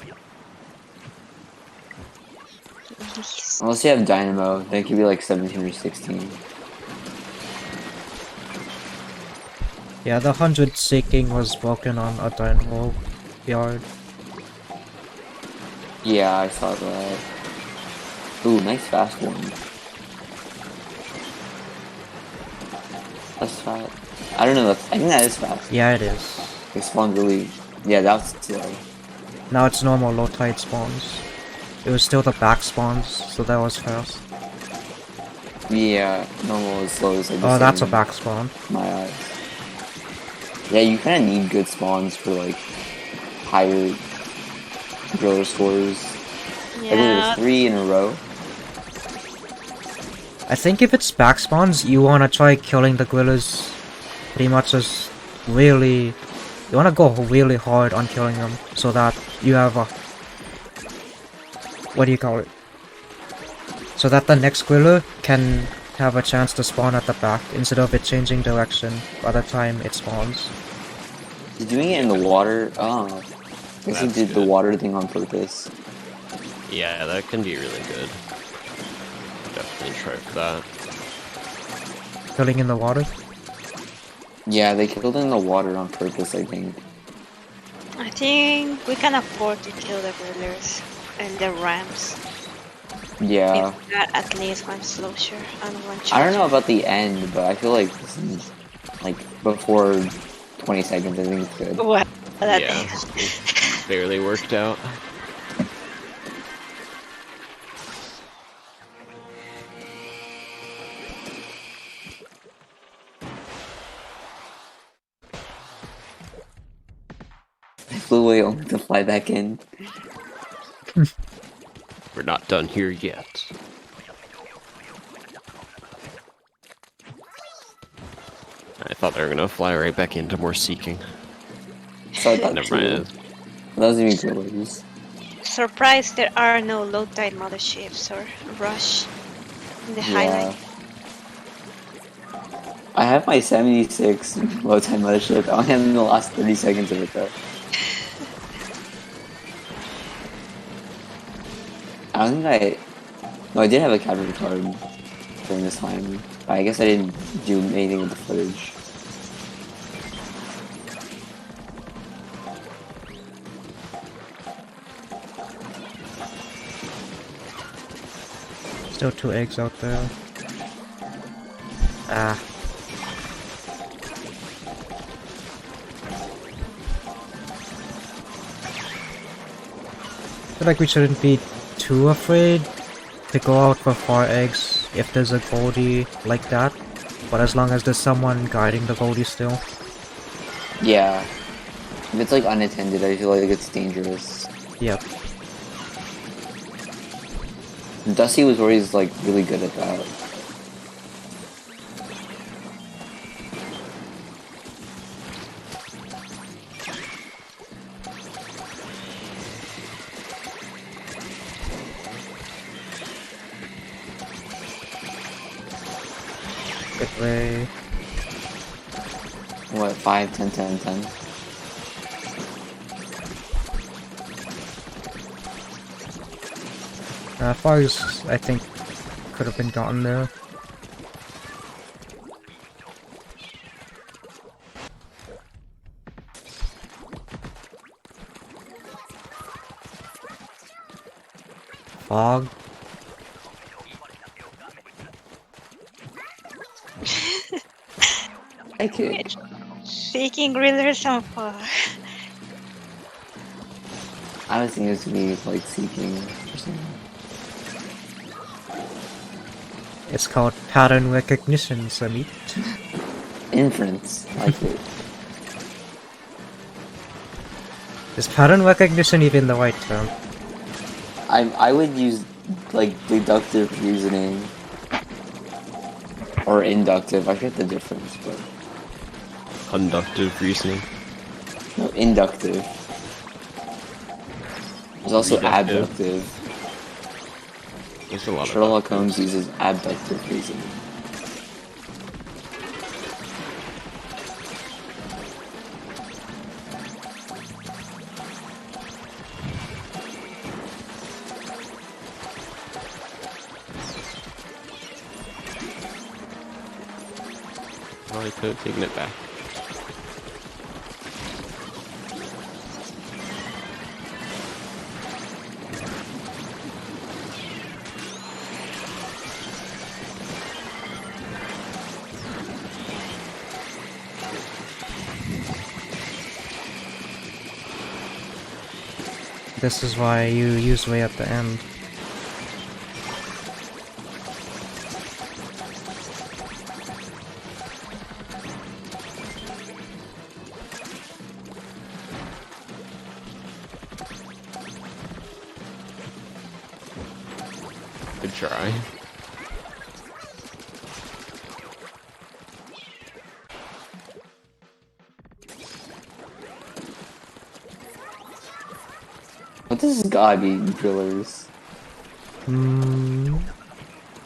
Yes. Unless you have Dynamo, then it could be like 17 or 16. Yeah, the 100 seeking was broken on a dynamo yard. Yeah, I saw that. Ooh, nice fast one. That's fast. I don't know. I think that is fast. Yeah, it is. It spawned really. Yeah, that was slow. Now it's normal low tide spawns. It was still the back spawns, so that was fast. Yeah, normal is slow is like the Oh, that's a same back spawn. in my eyes. Yeah, you kind of need good spawns for like higher driller scores. I believe Yeah. there's 3 in a row. I think if it's back spawns, you wanna try killing the grillers pretty much as really... You wanna go really hard on killing them, so that you have a... What do you call it? So that the next griller can have a chance to spawn at the back, instead of it changing direction by the time it spawns. He's doing it in the water. Oh, I guess he That's did the good. water thing on purpose. Yeah, that can be really good. Definitely try for that. Killing in the water? Yeah, they killed in the water on purpose, I think. I think we can afford to kill the grillers and the rams. Yeah. If not, at least one slosher and one charger. I don't know about the end, but I feel like this is, like before 20 seconds, I think it's good. What? That Yeah, it barely worked out. I flew away only to fly back in. We're not done here yet. I thought they were gonna fly right back into more seeking. So I thought Never mind. that was even grillers. Surprised there are no low tide motherships or rush in the Yeah. highlight. I have my 76 low time mothership. I only have in the last 30 seconds of it though. I don't think no, I did have a capture card during this time. But I guess I didn't do anything with the footage. Still 2 eggs out there. Ah. I feel like we shouldn't be too afraid to go out for 4 eggs if there's a Goldie like that, but as long as there's someone guiding the Goldie still. Yeah. If it's like unattended, I feel like it's dangerous. Yep. Dusty was always like really good at that. Good way. What, 5, 10, 10, 10? Fires, I think, could have been gotten there. Fog. I could. Seeking grillers on fire. I was thinking it was to be like seeking or something. It's called pattern recognition, Sameet. Inference. I like it. Is pattern recognition even the right term? I would use like deductive reasoning or inductive. I forget the difference, but Conductive reasoning. no, inductive. There's also Reductive. abductive. There's a lot Sherlock of Holmes uses abductive reasoning. Oh, I could have taken it back. this is why you use way at the end. Good try. What does God be drillers?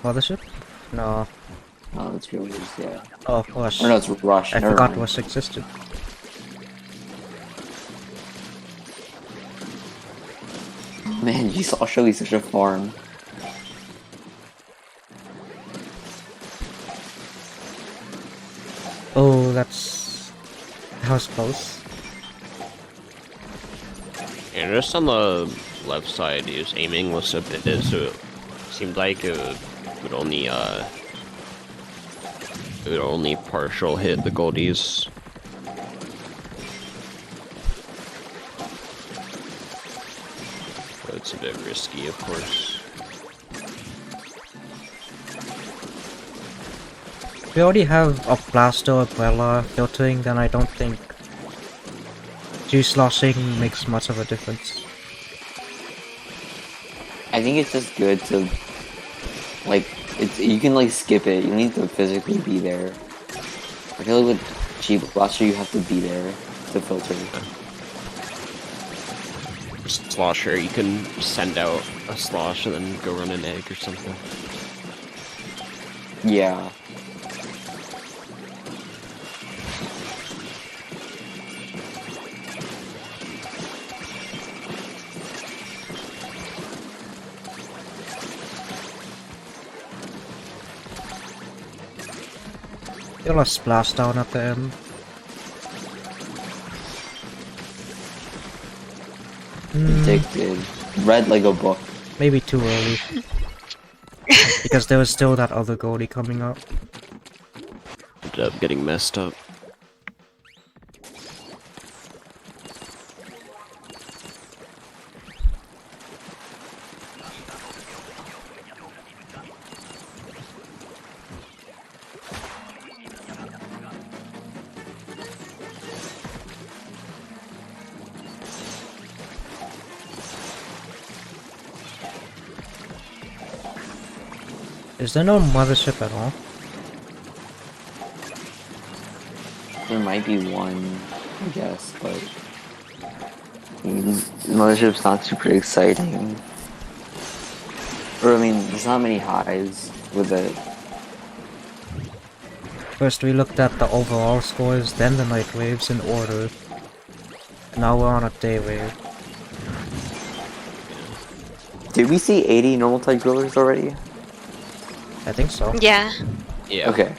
Mothership? No. Oh, it's drillers, yeah. Oh, of course. Or no, it's Rush. I Never forgot mind. Rush existed. Man, he's actually such a farm. Oh, that was close. And just on the left side, his aiming was a bit, so it seemed like it would only partial hit the Goldies. So it's a bit risky, of course. If we already have a blaster umbrella filtering, then I don't think juice sloshing makes much of a difference. I think it's just good to, like, you can like skip it. You don't need to physically be there. I feel like with G Blaster you have to be there to filter. Slosher, you can send out a slosh and then go run an egg or something. Yeah. You'll have splash down at the end. Addicted. Read like a book. Maybe too early. Because there was still that other Goldie coming up. Ended up getting messed up. Is there no mothership at all? There might be one, I guess, but Mothership's not super exciting. Or I mean, there's not many highs with it. First we looked at the overall scores, then the night waves in order. And now we're on a day wave. Did we see 80 normal type grillers already? I think so. Yeah. Yeah. Okay.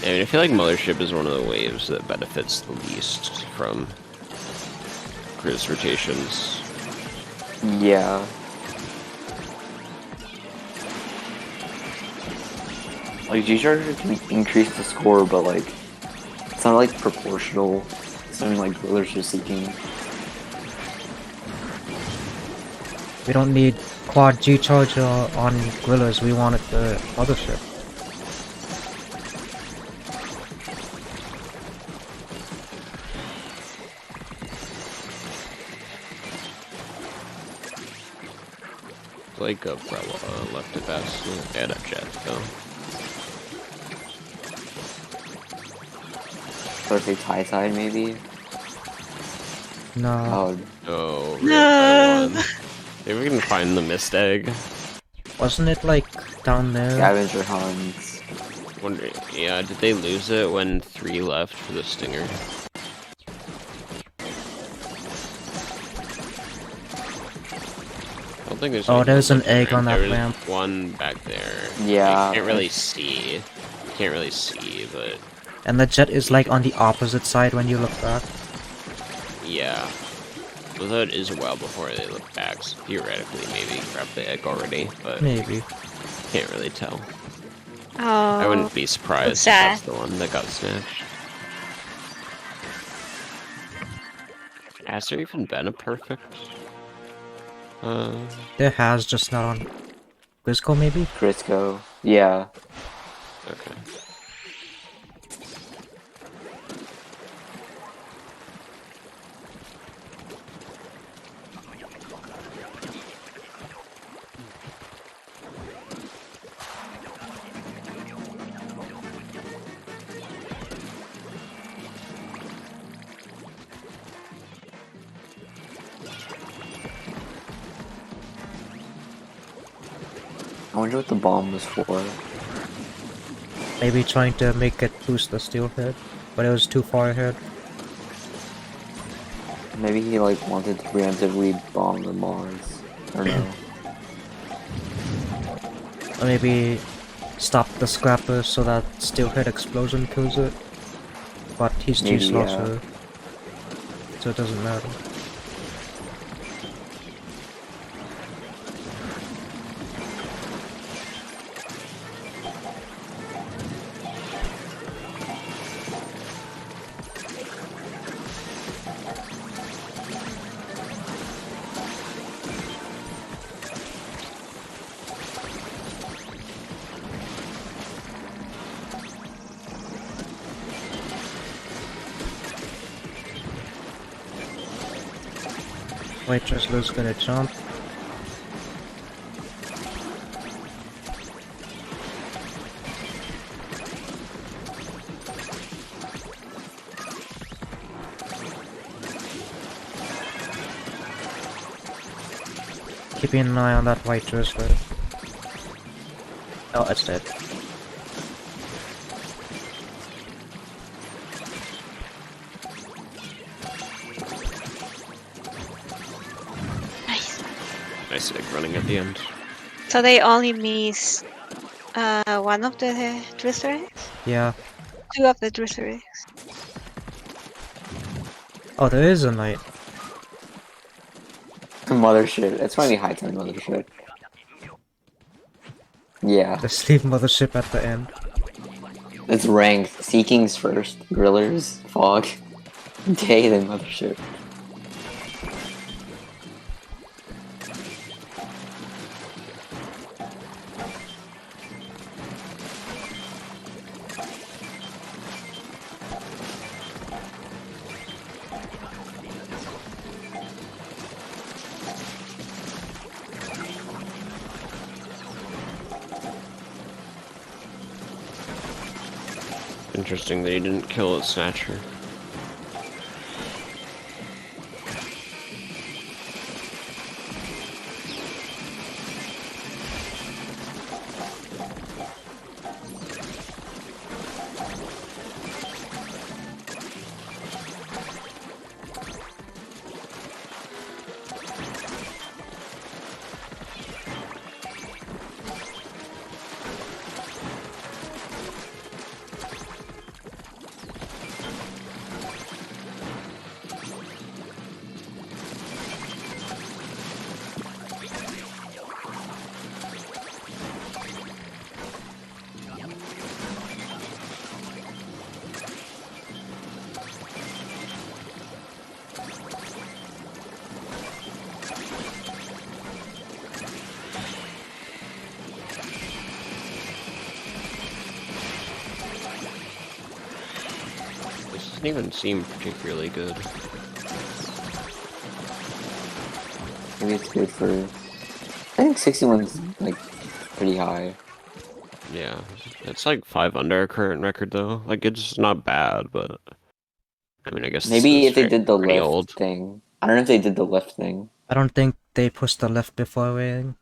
I mean, I feel like Mothership is one of the waves that benefits the least from cruise rotations. Yeah. Like G-Charger can increase the score, but like it's not like proportional to something like grillers are seeking. We don't need quad G-Charger on Grillers, we want it for Mothership. Like Umbrella left it best, and a jet though. Or say tie-side maybe? No. Oh, Oh, No. no. Maybe we can find the mist egg. Wasn't it like down there? scavenger hunts. Wonder, yeah, did they lose it when 3 left for the stinger? I don't think there's. Oh, any there's an left egg there. on that There was ramp. one back there. Yeah. You can't really see. Can't really see, but And the jet is like on the opposite side when you look back. yeah. Although it is a while before they look back, so theoretically maybe grab the egg already, but Maybe. can't really tell. Oh. I wouldn't be surprised if sad. that's the one that got snatched. Has there even been a perfect? There has, just not on Quizco, maybe? Crisco. Yeah. Okay. I wonder what the bomb was for. Maybe trying to make it boost the steelhead, but it was too far ahead. Maybe he like wanted to preemptively bomb the Mars. I don't know. Or maybe stop the scrapper so that steelhead explosion kills it. But he's too Maybe, slow, yeah. so it doesn't matter. White Drizzler's gonna jump. Keeping an eye on that White Drizzler. Oh, it's dead. Nice. Nice egg running at the end. So they only miss one of the drizzler eggs? Yeah. Two of the drizzler eggs. Oh, there is a knight. Mothership. It's finally high time Mothership. Yeah. Just leave Mothership at the end. It's ranked. Seeking's first. Grillers. Fog. Day, then Mothership. Interesting that he didn't kill its snatcher. This doesn't even seem particularly good. Maybe it's good for... I think 61's like pretty high. Yeah, it's like 5 under our current record though. Like it's not bad, but I mean, I guess Maybe it's if they did the pretty lift old. thing. I don't know if they did the lift thing. I don't think they pushed the left before weighing.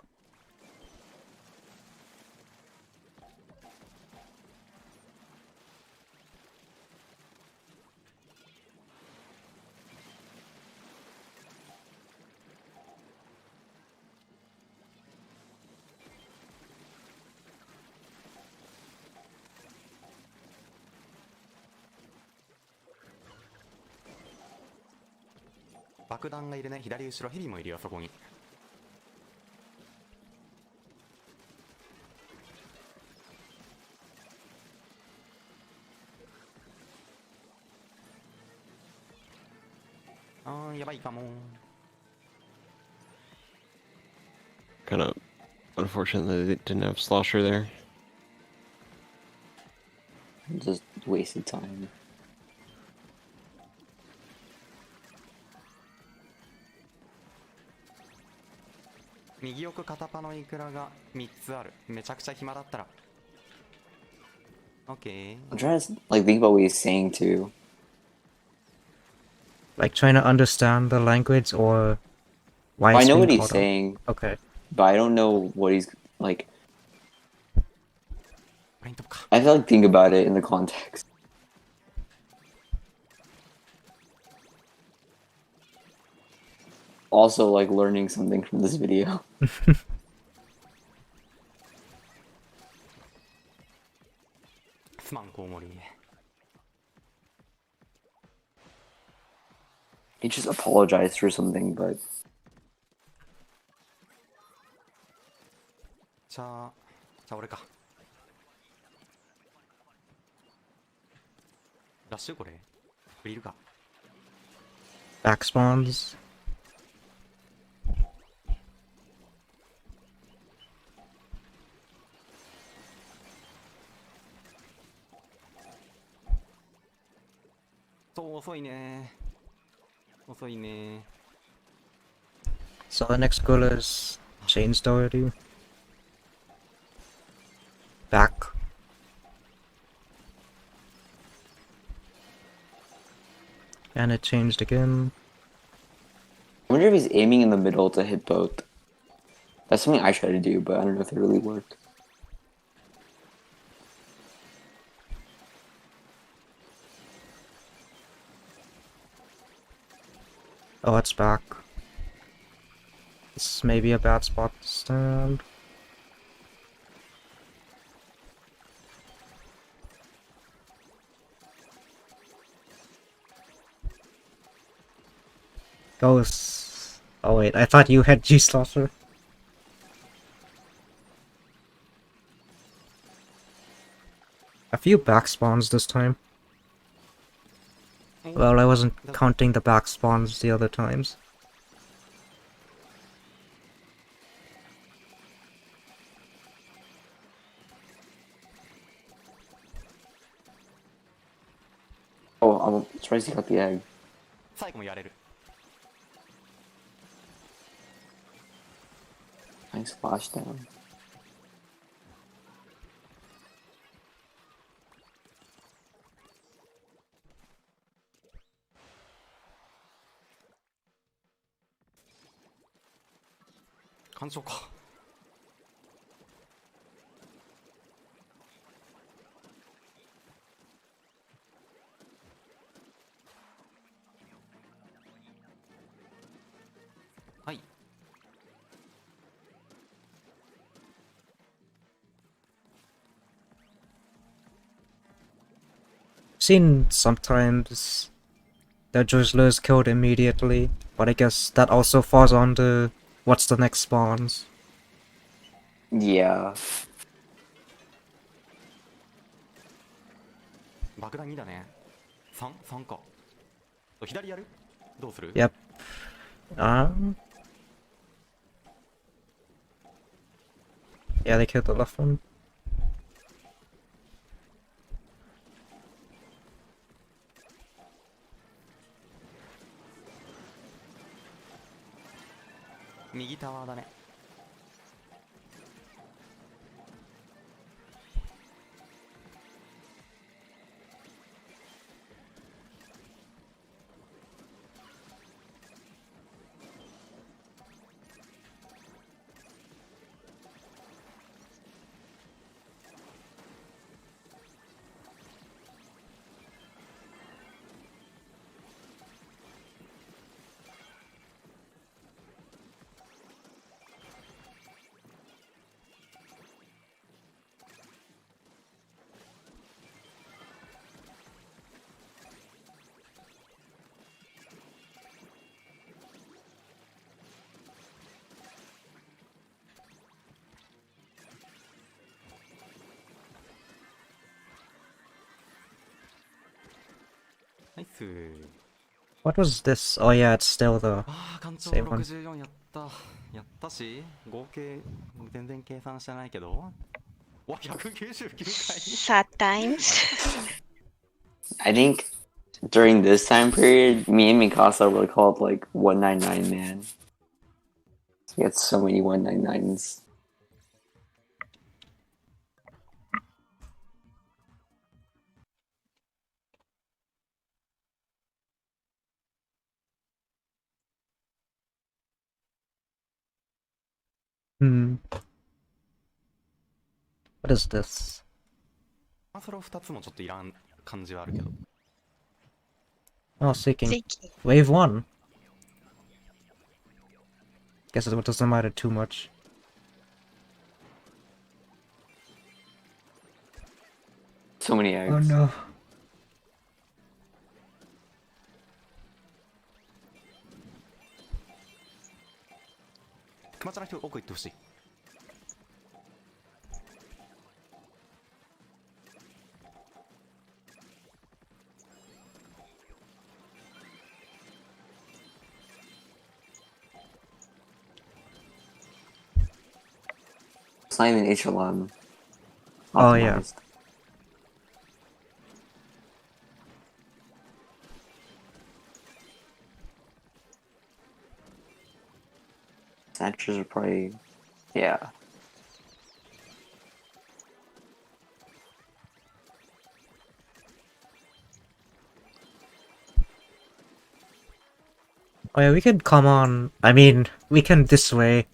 やばいかも。 Kind of unfortunate that they didn't have Slosher there. Just wasted time. 右奥片パのイクラが3つある。めちゃくちゃ暇だったら。OK。 I'm trying to like think about what he's saying too. Like trying to understand the language or why I it's know being what he's called out. saying, Okay. but I don't know what he's like. これに飛ぶか。 I have to like think about it in the context. Also, like learning something from this video. すまんコウモリ。 He just apologized for something, but じゃあ俺か。ラッシュこれフリルか。 Back spawns. そう遅いね。遅いね。 So the next goal is changed already. Back. And it changed again. I wonder if he's aiming in the middle to hit both. That's something I try to do, but I don't know if it really worked. Oh, it's back. This may be a bad spot to stand. Goes. Oh wait, I thought you had G-Slosher. A few back spawns this time. Well, I wasn't counting the back spawns the other times. Oh, I'm surprised he got the egg. 最後もやれる。 Nice splashdown. 干渉か。 はい。 Seen sometimes the drizzler is killed immediately, but I guess that also falls on the what's the next spawns. Yeah. 爆弾2だね。3か。左やる？どうする？ Yep. Yeah, they killed the left one. 右タワーだね。 ナイス。What was this? Oh yeah, it's still the ああ艦長 same one. 64やったし合計全然計算してないけどわ199回 Sad times. I think during this time period, me and Mikasa were called like 199 man. We had so many 199s. Hmm. What is this? それを2つもちょっといらん感じはあるけど Oh, seeking. Thinking. Wave 1. Guess it doesn't matter too much. So many eggs. Oh no. 熊茶の人奥行ってほしい It's not even HLM. Oh, yeah. Optimized. Snatchers are probably, yeah. Oh yeah, we could come on. I mean, we can this way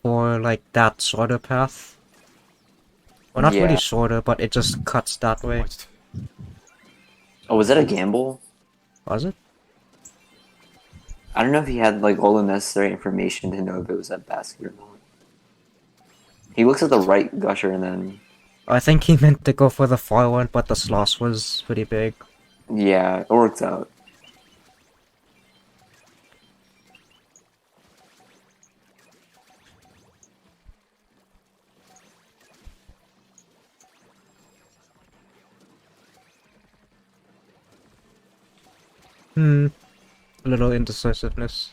for like that shorter path. Well, not really Yeah. shorter, but it just cuts that way. Oh, was that a gamble? Was it? I don't know if he had like all the necessary information to know if it was that basket or not. He looks at the right gusher and then, I think he meant to go for the far one, but the slosh was pretty big. yeah, it works out. A little indecisiveness.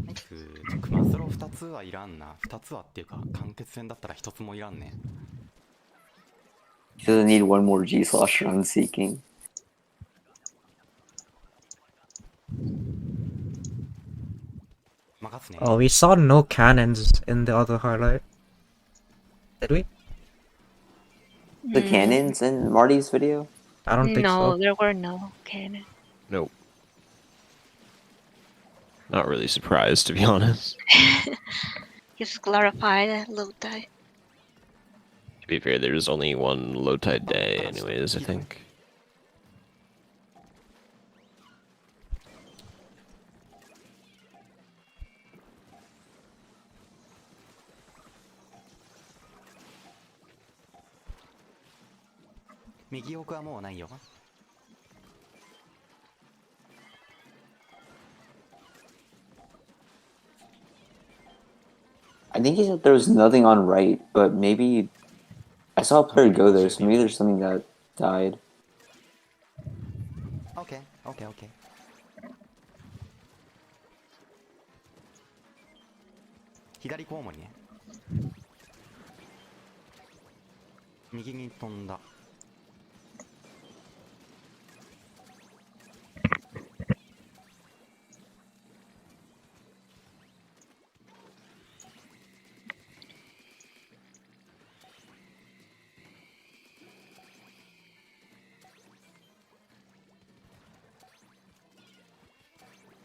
「クマスロ2つはいらんな」「2つはっていうか間欠戦だったら1つもいらんね He doesn't need one more G slosher on seeking. 任すね Oh, we saw no cannons in the other highlight. Did we? The cannons in Marty's video? I don't think No, so. there were no cannon. Nope. Not really surprised, to be honest. Just clarified a low tide. To be fair, there's only one low tide day, anyways, I think. I think he said there was nothing on right, but maybe I saw a player go there, so maybe there's something that died. OK OK OK 左コウモリね右に飛んだ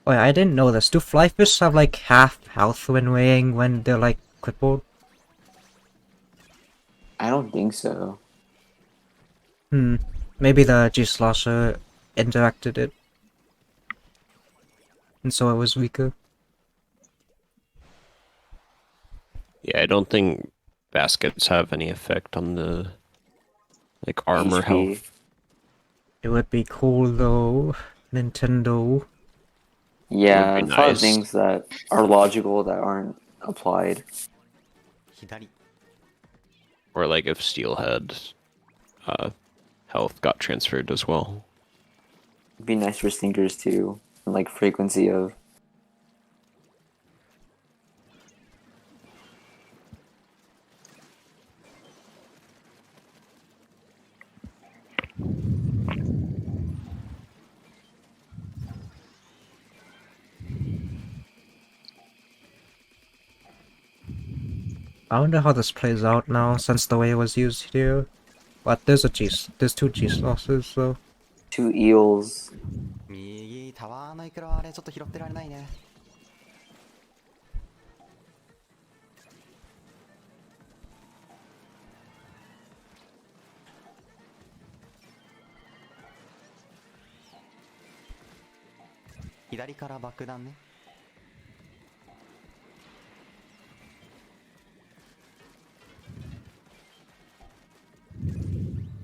Oh yeah, I didn't know this. Do flyfish have like half health when weighing when they're like crippled? I don't think so. Maybe the G-Slosher interacted it. And so it was weaker. Yeah, I don't think baskets have any effect on the, like, armor HP. health. It would be cool though, Nintendo. Yeah, Would be there's a lot of nice. things that are logical that aren't applied. 左 Or like if Steelhead health got transferred as well. It'd be nice for stinkers too, and like frequency of. I wonder how this plays out now, since the way it was used here. But there's two G losses, so 2 eels. 右タワーのイクラはあれちょっと拾ってられないね。左から爆弾ね。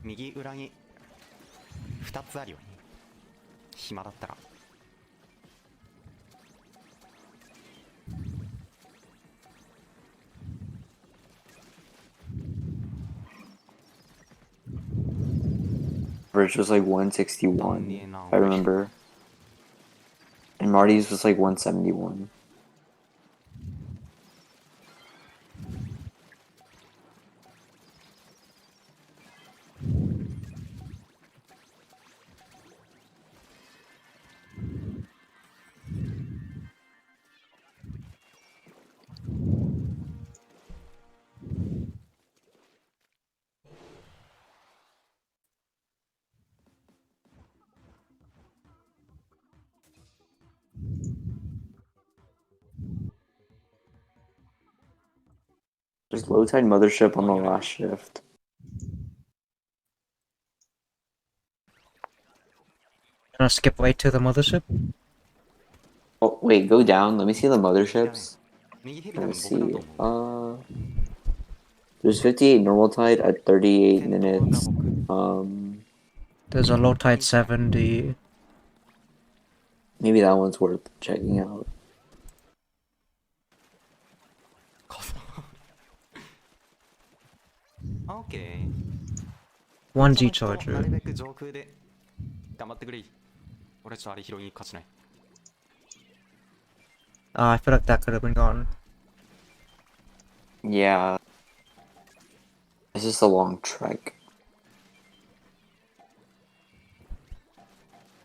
右裏に2つあるよ。暇だったら。Average was like 161, if I remember. And Marty's was like 171. There's low tide mothership on the last shift. gonna skip right to the mothership. Oh wait, go down. Let me see the motherships. 右ヘビ多分 Let's 僕だ see. と思う。 There's 58 normal tide at 38 先頭が minutes. 僕。 There's a low tide 70. Maybe that one's worth checking out. あ、オッケー。 1G その人なる charger. べく上空で頑張ってくれ。俺ちょっとあれ拾いに勝ちない。 I feel like that could have been gone. Yeah. It's just a long trek.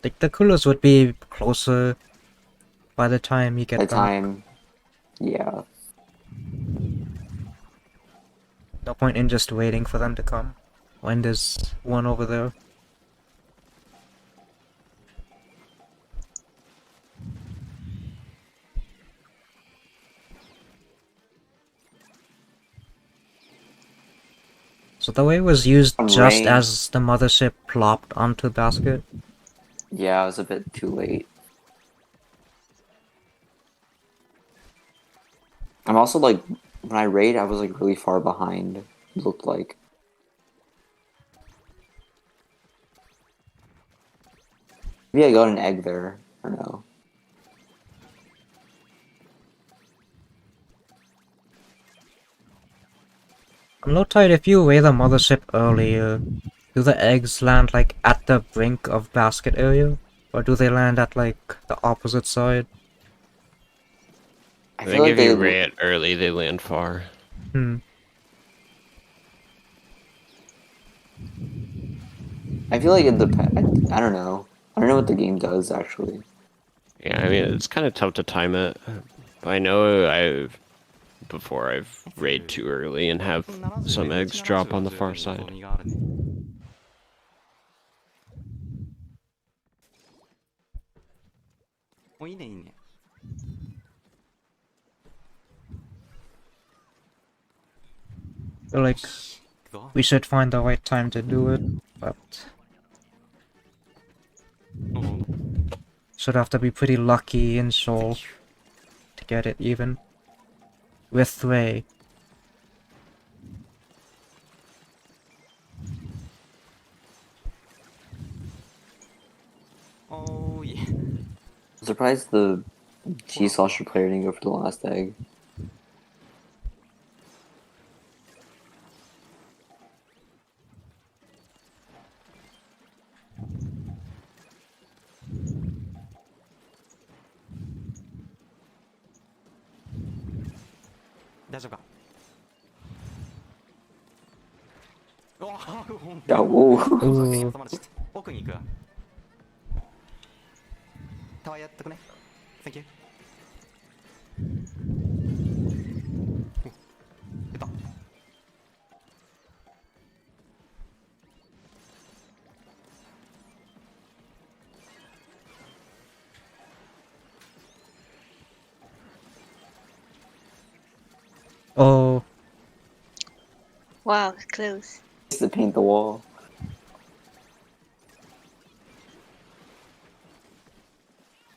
Like the coolers would be closer by the time you get By back. time. Yeah. No point in just waiting for them to come when there's one over there. So the way it was used On just rain. as the mothership plopped onto the basket. Yeah, it was a bit too late. I'm also like, when I raid, I was like really far behind, it looked like. Maybe I got an egg there. I don't know. On low tide, if you weigh the mothership earlier, do the eggs land like at the brink of basket area? Or do they land at like the opposite side? I feel think like if you they- ray it early, they land far. I feel like it depends. I don't know. I don't know what the game does actually. Yeah, I mean, it's kind of tough to time it. But I know I've raid too early and have some eggs drop on the far side. お、いいねいいね。 Feel like we should find the right time to do it, but should have to be pretty lucky in Shoal to get it even with Ray. Oh yeah. I'm surprised the G Saucer player didn't go for the last egg. 大丈夫か。おー、あおーOoh. 挟まれちゃった。奥に行くわ。タワーやっとくね。Thank you。出た。Oh. Wow, close. to paint the wall.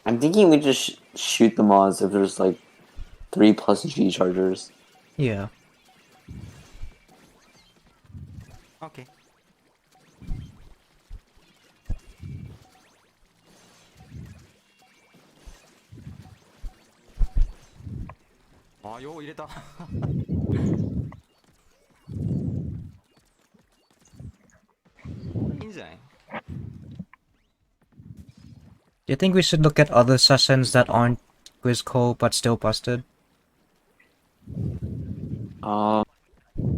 I'm thinking we just shoot them all as if there's like 3+ G chargers. Yeah. OK。あ、よう入れた。いいんじゃない？ Do you think we should look at other sessions that aren't Quizco but still busted?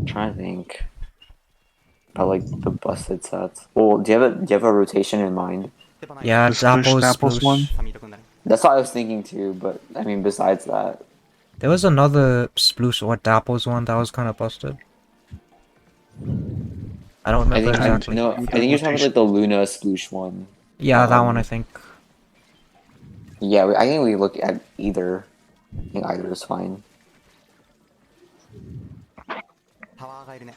Trying to think about like the busted sets. Well, do you have a rotation in mind? Yeah, The Sploosh Dapples, Dapples one? Sploosh. サミートくんだね。 That's what I was thinking too, but I mean, besides that, There was another Sploosh or Dapples one that was kind of busted. I don't I remember think exactly. no, I think you're talking about like the Luna Sploosh one. Yeah, that one I think. Yeah, I think we look at either. I think either is fine. タワーがいるね。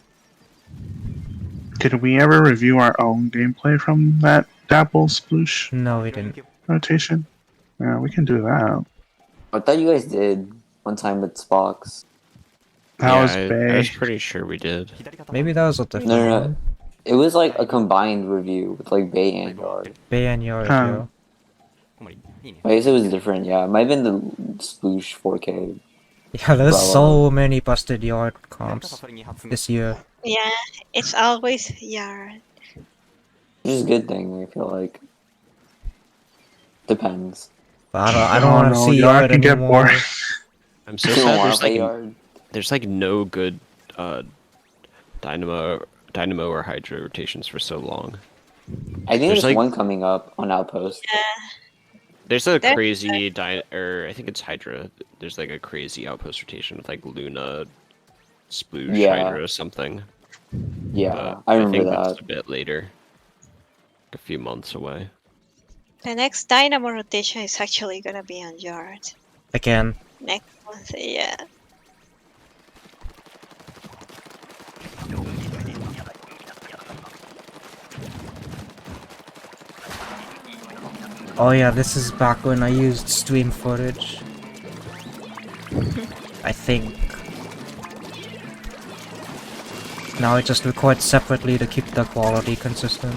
Did we ever review our own gameplay from that Dapple Sploosh No, we didn't. rotation? Yeah, we can do that. I thought you guys did one time with Spox. That was I Bay. was pretty sure we did. 左肩。 Maybe that was a different No, no, one. no. It was like a combined review with like Bay and Yard. Bay and Yard, Huh. yeah. 小森いいね。 I guess it was different. Yeah, it might have been the Sploosh 4K. Yeah, there's so many busted Yard 左肩 comps それ2発目。 this year. Yeah, it's always yard. Which is a good thing. I feel like depends. But I don't want to no, see Yard Yard can get anymore. boring. I'm so You don't sad. wanna There's play like Yard. there's like no good Dynamo or Hydra rotations for so long. I think There's there's like- one coming up on Outpost. There's a There- crazy or I think it's Hydra. There's like a crazy outpost rotation with like Luna, Sploosh, Yeah. Hydra, or something. Yeah, But I remember think that. that's a bit later, like a few months away. The next Dynamo rotation is actually gonna be on yard. Again. Next month, yeah. Oh yeah, this is back when I used stream footage. I think. Now I just record separately to keep the quality consistent.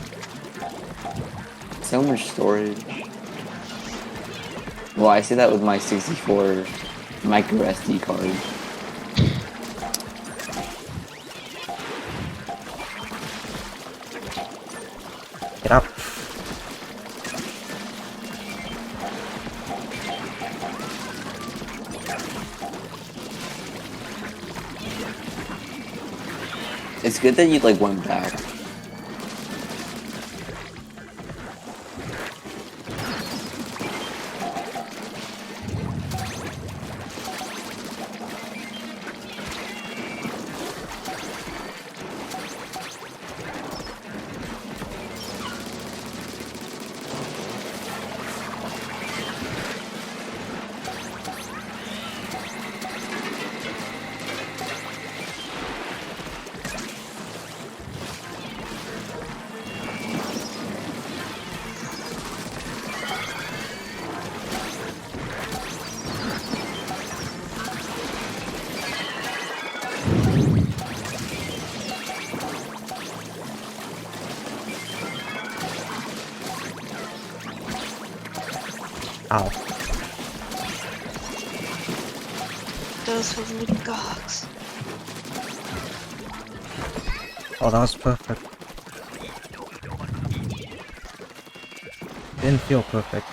So much storage. Well, I say that with my 64 micro SD card. Get up. It's good that you like went back. Ow. Those were little dogs. Oh, that was perfect. Didn't feel perfect.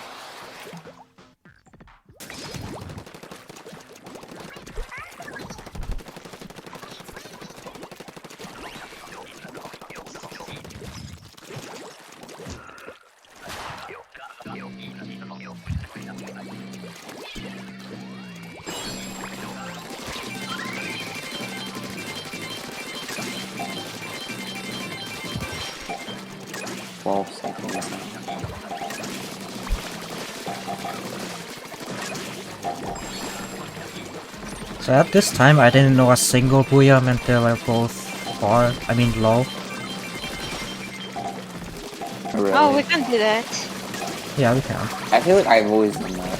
Seconds. So at this time, I didn't know a single booyah meant they were both low. Really? Oh, we can do that. Yeah, we can. I feel like I've always done that.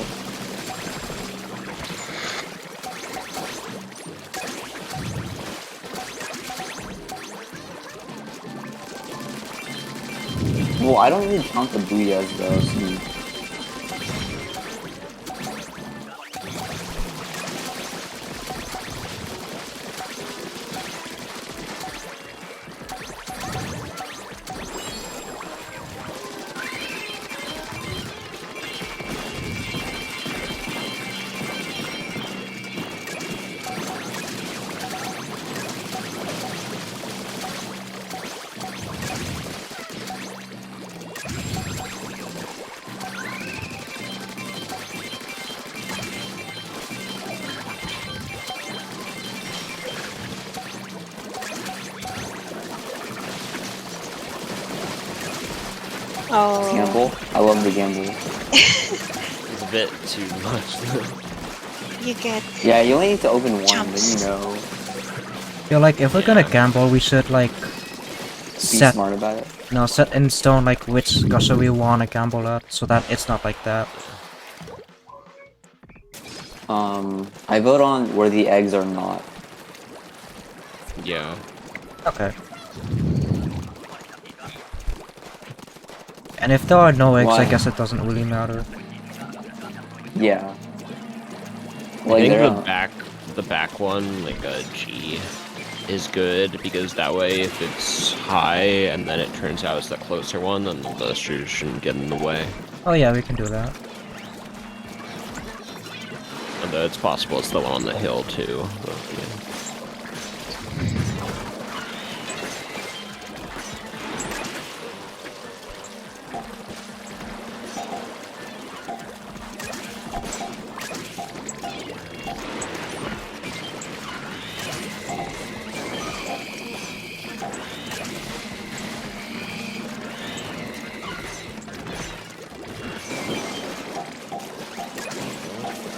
Well, I don't really count the booyahs though. So Oh. gamble. I love the gamble. It's a bit too much. You get Yeah, you only need to open one, Jumps. then you know. Feel like if we're gonna gamble, we should like Be set smart about it. set in stone like which gusher we wanna gamble at, so that it's not like that. I vote on where the eggs are not. Yeah. Okay. And if there are no eggs, I Why? guess it doesn't really matter. Yeah. I Like think they're the back one, like a G, is good because that way if it's high and then it turns out it's the closer one, then the listers shouldn't get in the way. Oh yeah, we can do that. Although it's possible it's the one on the hill too. But, yeah.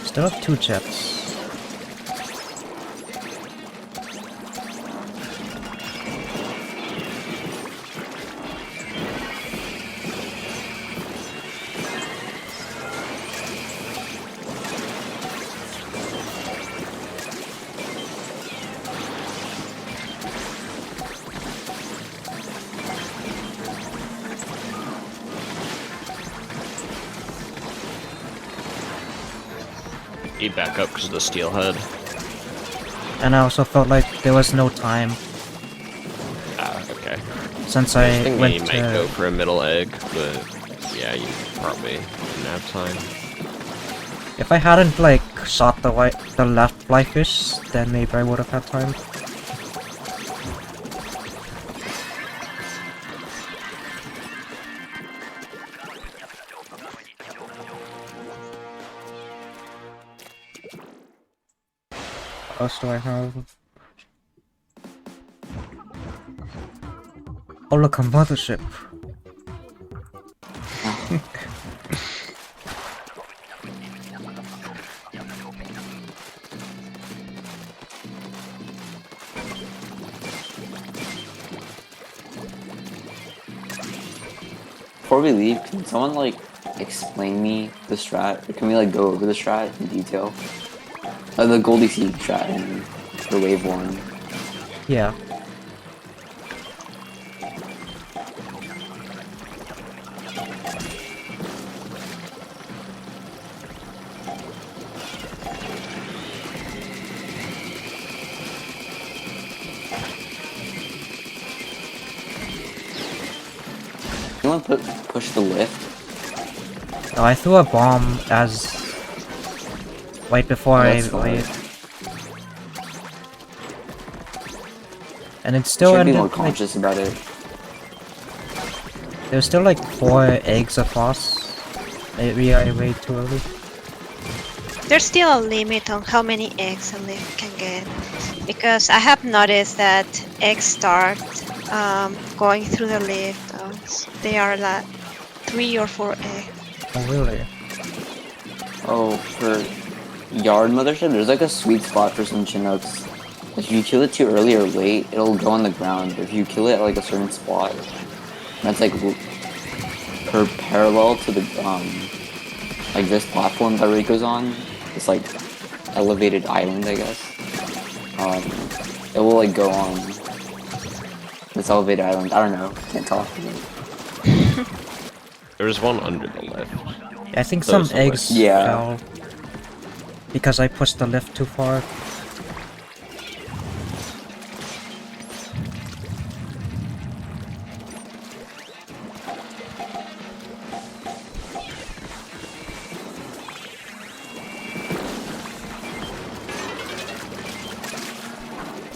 Still have 2 jets. You back up because of the steelhead. And I also felt like there was no time Ah, okay. since I I think went you might go to... for a middle egg, but yeah, you probably didn't have time. If I hadn't like shot the left fly fish, then maybe I would have had time. What else do I have? Oh look, a mothership. Before we leave, can someone like explain me the strat? Or can we like go over the strat in detail? The Goldie seed strat and the wave one. Yeah. Anyone push the lift? No, I threw a bomb as... right before I That's fine. waved. And it still Should be ended more like... conscious about it. There's still like 4 eggs across. Maybe I wait too early. There's still a limit on how many eggs a lift can get, because I have noticed that eggs start going through the lift. They are like 3 or 4 eggs. Oh really? Oh, for yard mothership, there's like a sweet spot for some Chinooks. If you kill it too early or late, it'll go on the ground. If you kill it at like a certain spot, that's like parallel to the like this platform that Rico's on. It's like elevated island, I guess. It will like go on this elevated island. I don't know. Can't talk. There's one under the lift. I think So some it's a eggs Yeah. fell because I pushed the lift too far.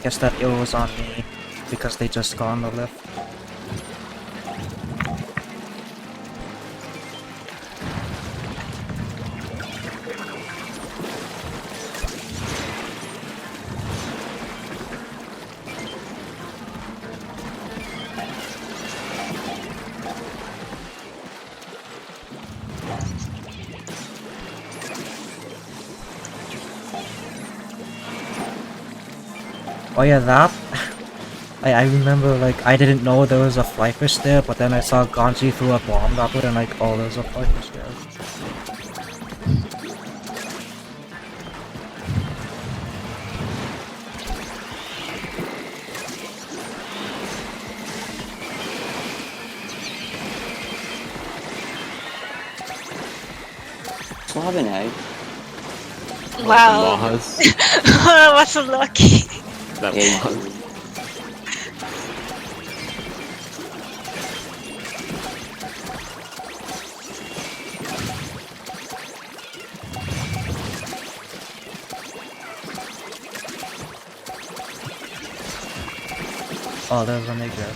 Guess that ill was on me because they just got on the lift. Oh yeah, that. I remember, like, I didn't know there was a fly fish there, but then I saw Ganji threw a bomb that would, and like, oh, there's a fly fish there. Still have an egg. Wow. Moths. I was so lucky. That Yeah, was. Oh, there's an egg there.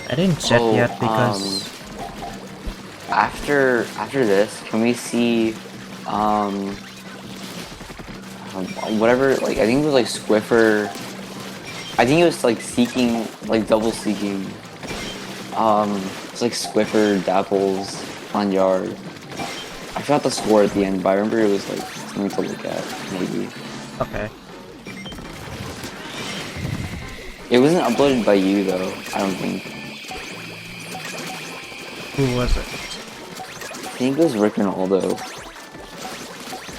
I didn't check Oh, yet because After this, can we see whatever, like, I think it was like Squiffer. I think it was like seeking, like double seeking. It's like Squiffer Dapples on yard. I forgot the score at the end, but I remember it was like something to look at, maybe. okay. It wasn't uploaded by you though, I don't think. Who was it? I think it was Ricarnaldo.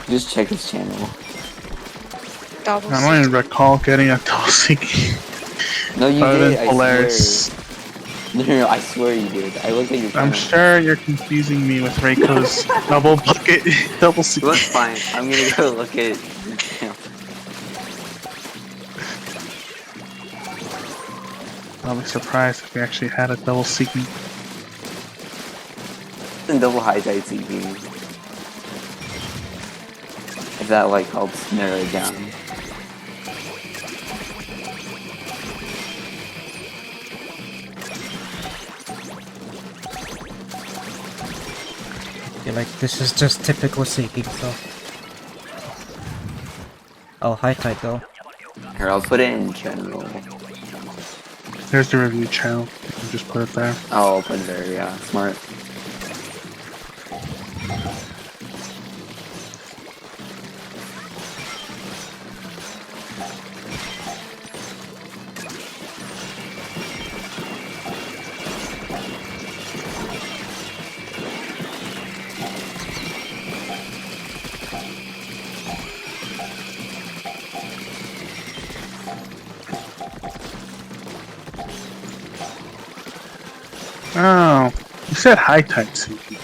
Just check his channel. Double I don't even recall getting a double seeking. No, you Other did, than I Polaris. swear. No, I swear you did. I looked at your channel. I'm sure you're confusing me with Reiko's double bucket, double seeking. Look fine. I'm gonna go look at your channel. I'll be surprised if we actually had a double seeking. And double high tide seeking. If that like helps narrow it down. Yeah, like, this is just typical seeking stuff. Oh, high tide though. Here, I'll put it in general. There's the review channel. You can just put it there. Oh, I'll put it there, yeah. Smart. Oh, you said high tide seeking.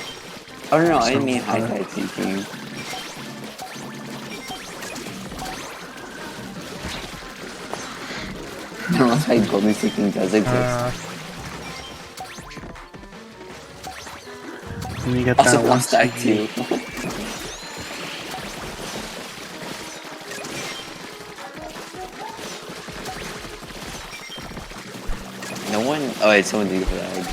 Oh no, I didn't mean high tide seeking. No, that's why Goldie seeking does exist. Let me get Also, that one one stack seeking. too. No one. Oh wait, someone did for that egg.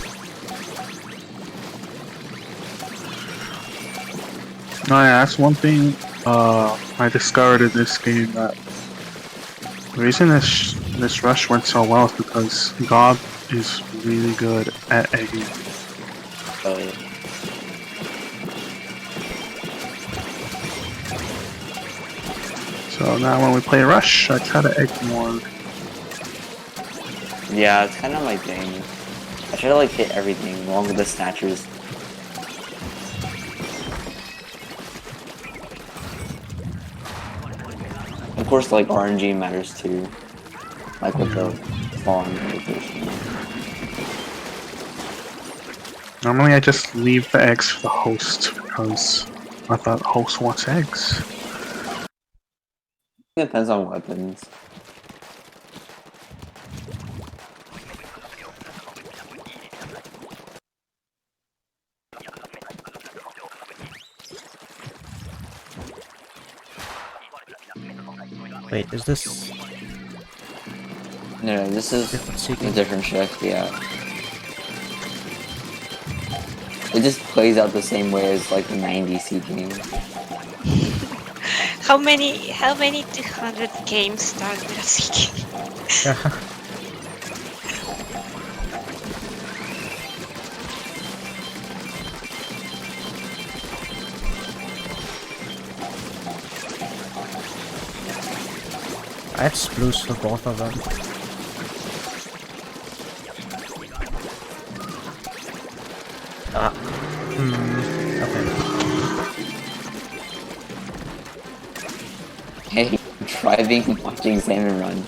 No, yeah, that's one thing I discovered in this game, that the reason this rush went so well is because God is really good at egging. So now when we play rush, I try to egg more. Yeah, it's kind of my thing. I try to like hit everything along with the snatchers. Of course, like RNG matters too, like with the spawn location. Normally I just leave the eggs for the host, because I thought the host wants eggs. It depends on weapons. Wait, is this No, this is different a seeking? different shift, yeah. It just plays out the same way as like the 90s seeking. How many 200 games start with a seeking? Yeah. I had sploos for both of them. Ah. Okay. Hey, driving and watching Salmon Run.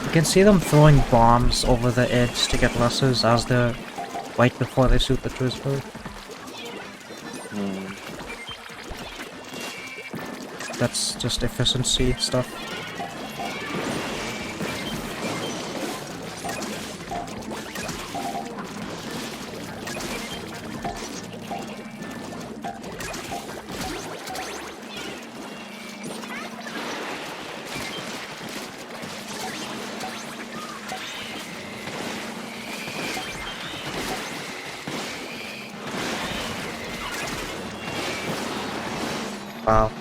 You can see them throwing bombs over the edge to get lessers as they're right before they shoot the Twizzler. That's just efficiency stuff. Wow.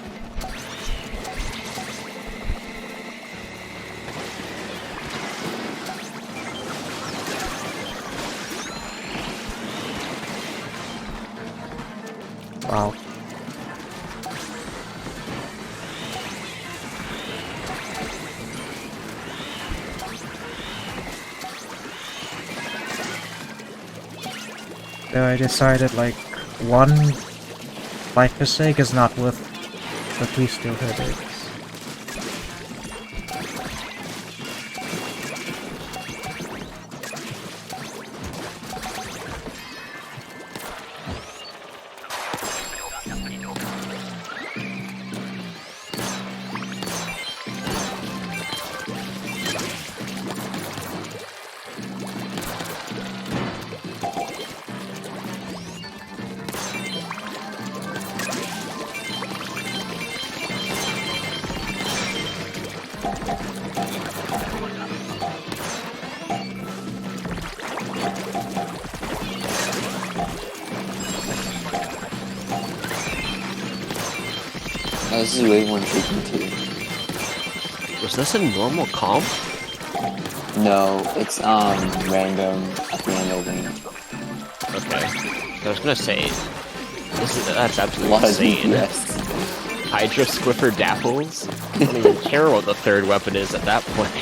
Wow. There I decided like one life mistake is not worth the 3 steel headaches. Oh, this is way more intriguing too. Was this a normal comp? No, it's random at the end of the lane. Okay. I was gonna say, that's A absolutely lot of insane. DPS. Hydra Squiffer Dapples? I don't even care what the third weapon is at that point.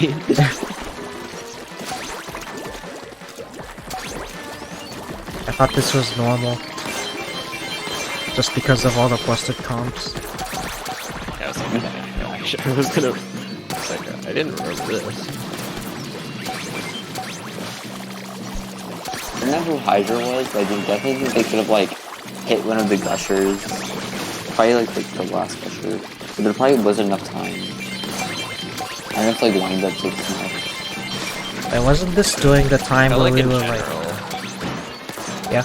I thought this was normal. Just because of all the busted comps. Yeah, I was like, I was gonna... It's like, I didn't remember this. I don't know who Hydra was, but I definitely think they could have like hit one of the gushers. Probably like the last gusher. But there probably wasn't enough time. I don't know if like wind up takes enough. And wasn't this during the time I where like we in were general. yeah?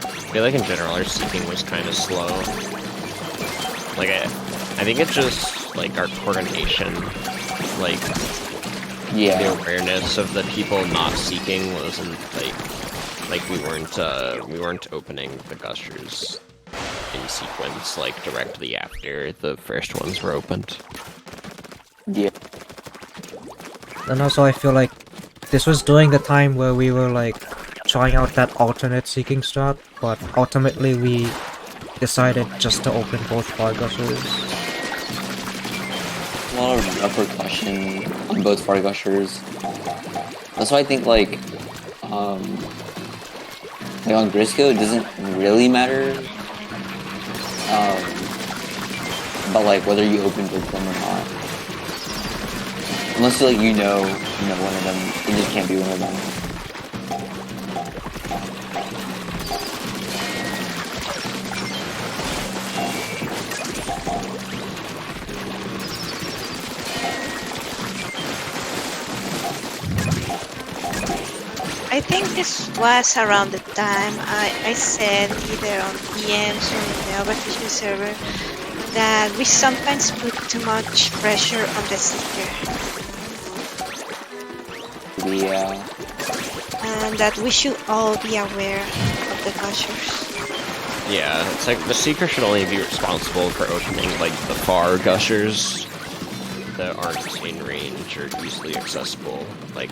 I feel like in general our seeking was kind of slow. Like I think it's just like our coordination, like Yeah. the awareness of the people not seeking wasn't like we weren't opening the gushers in sequence like directly after the first ones were opened. Yeah. And also I feel like this was during the time where we were like trying out that alternate seeking strat, but ultimately we decided just to open both far gushers. A lot of repercussion on both far gushers. That's why I think like on Grisco it doesn't really matter. But like whether you open both of them or not. Unless you know one of them, it just can't be one of them. I think this was around the time I said either on EMs or in the Overfishing server that we sometimes put too much pressure on the seeker. Yeah. And that we should all be aware of the gushers. Yeah, it's like the seeker should only be responsible for opening like the far gushers that aren't in range or easily accessible. Like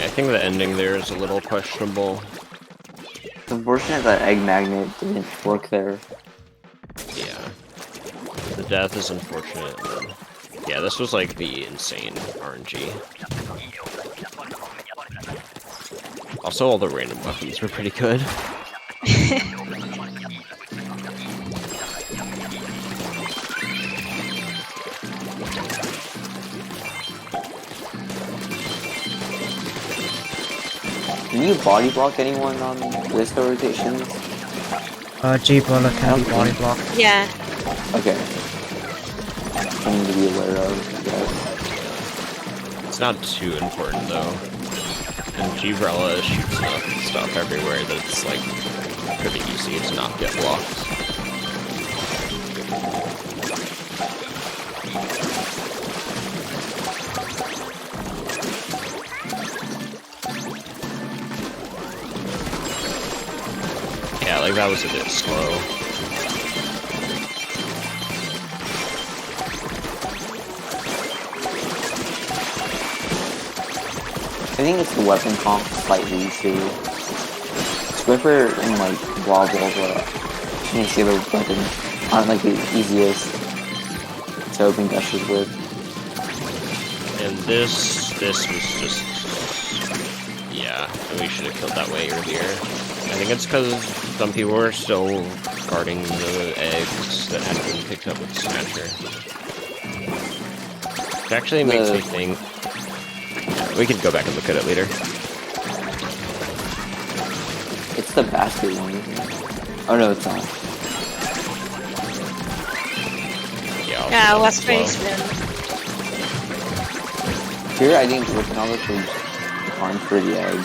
I think the ending there is a little questionable. It's unfortunate that Egg Magnet didn't work there. Yeah. The death is unfortunate. But yeah, this was like the insane RNG. Also, all the random weapons were pretty good. Can you body block anyone on Grisco rotations? G-Brawler can be body blocked. Yeah. Okay. Something to be aware of, I guess. It's not too important though. And G-Brella shoots enough stuff everywhere that it's like pretty easy to not get blocked. Yeah, like that was a bit slow. I think it's the weapon comp slightly too. Squiffer and like Wobble and the other weapon aren't like the easiest to open gushers with. And this was just... Yeah, we should have killed that way earlier. I think it's because some people were still guarding the eggs that hadn't been picked up with Snatcher. It actually makes me think... We could go back and look at it later. It's the basket one, isn't it? Oh no, it's not. Yeah, it down was very slow. slow. Here, I think Ricarnaldo should farm for the egg.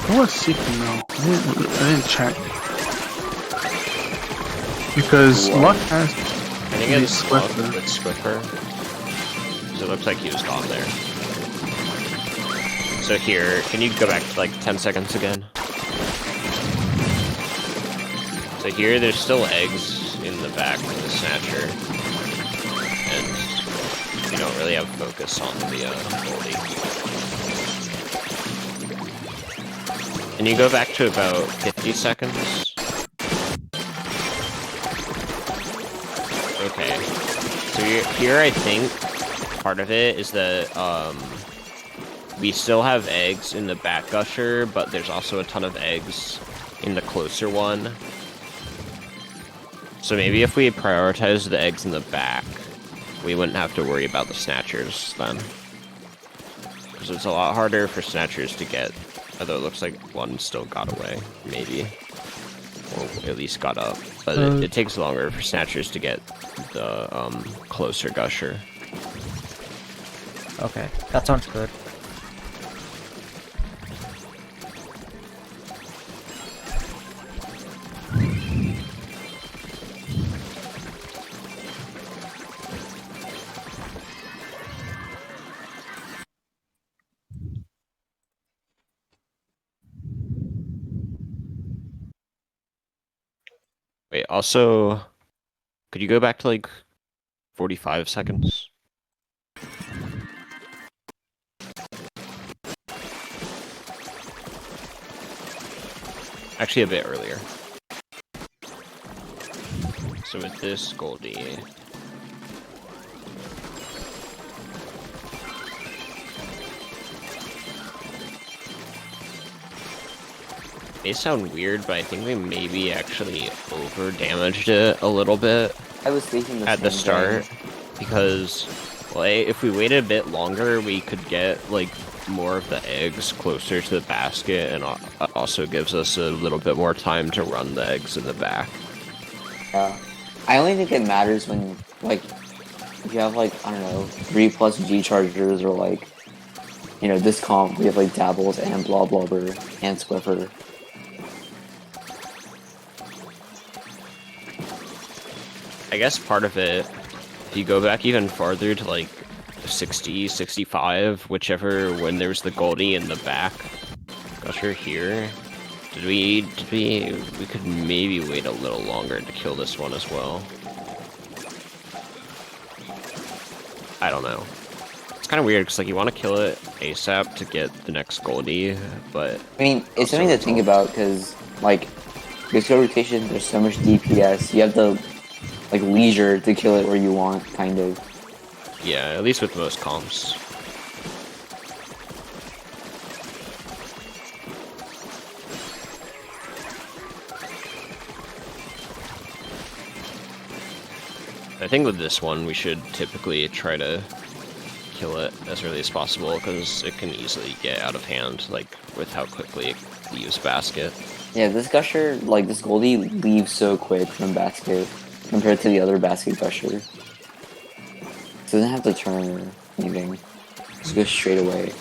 Who was seeking though? I didn't check. Because What? Luck has I think it's These Luck Swiffer. with Swiffer. Because it looks like he was gone there. So here, can you go back to like 10 seconds again? So here, there's still eggs in the back of the snatcher. And we don't really have focus on the Goldie. Can you go back to about 50 seconds? Okay. So here I think part of it is that we still have eggs in the back gusher, but there's also a ton of eggs in the closer one. So maybe if we prioritize the eggs in the back, we wouldn't have to worry about the snatchers then. Because it's a lot harder for snatchers to get, although it looks like one still got away, maybe. Or at least got up. But it takes longer for snatchers to get the closer gusher. Okay, that sounds good. Wait, also, could you go back to like 45 seconds? Actually, a bit earlier. So with this Goldie... May sound weird, but I think we maybe actually over-damaged it a little bit I was thinking at the start. Because, well, if we waited a bit longer, we could get, like, more of the eggs closer to the basket, and also gives us a little bit more time to run the eggs in the back. Yeah. I only think it matters when, like, if you have, like, I don't know, 3+ G chargers, or, like, you know, this comp, we have, like, Dabbles and Blah Blubber and Swiffer. I guess part of it, if you go back even farther to like 60, 65, whichever, when there's the Goldie in the back gusher here, we could maybe wait a little longer to kill this one as well. I don't know. It's kind of weird because like you want to kill it ASAP to get the next Goldie, but I mean, it's something to think about, because, like, this rotation, there's so much DPS, you have the, like, leisure to kill it where you want, kind of. yeah, at least with most comps. I think with this one, we should typically try to kill it as early as possible, because it can easily get out of hand, like, with how quickly it leaves basket. Yeah, this gusher, like, this Goldie leaves so quick from basket compared to the other basket gusher. So it doesn't have to turn or anything. Just go straight away.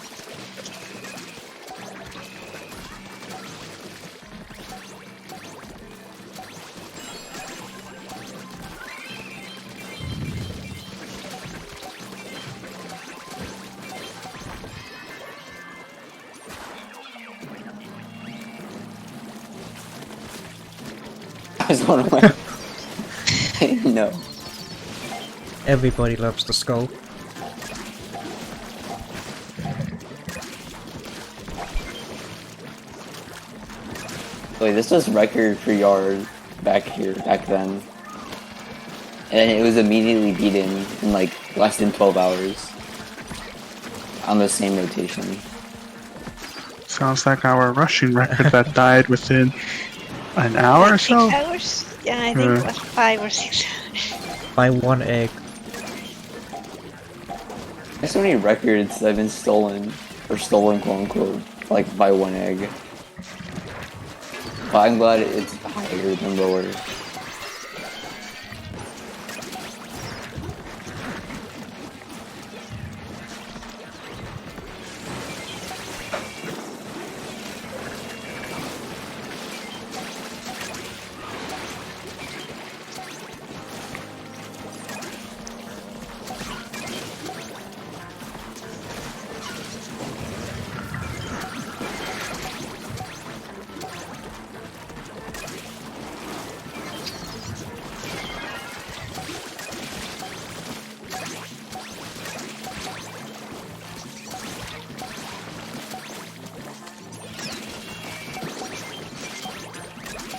I was going away. I didn't know. Everybody loves the scope. Wait, this was record per yard back then. And it was immediately beaten in like less than 12 hours. On the same rotation. Sounds like our rushing record that died within an hour or so. 6 hours? Yeah, I think it was 5 or 6 hours. By one egg. There's so many records that have been stolen, or stolen quote unquote, like by one egg. But I'm glad it's higher than lower.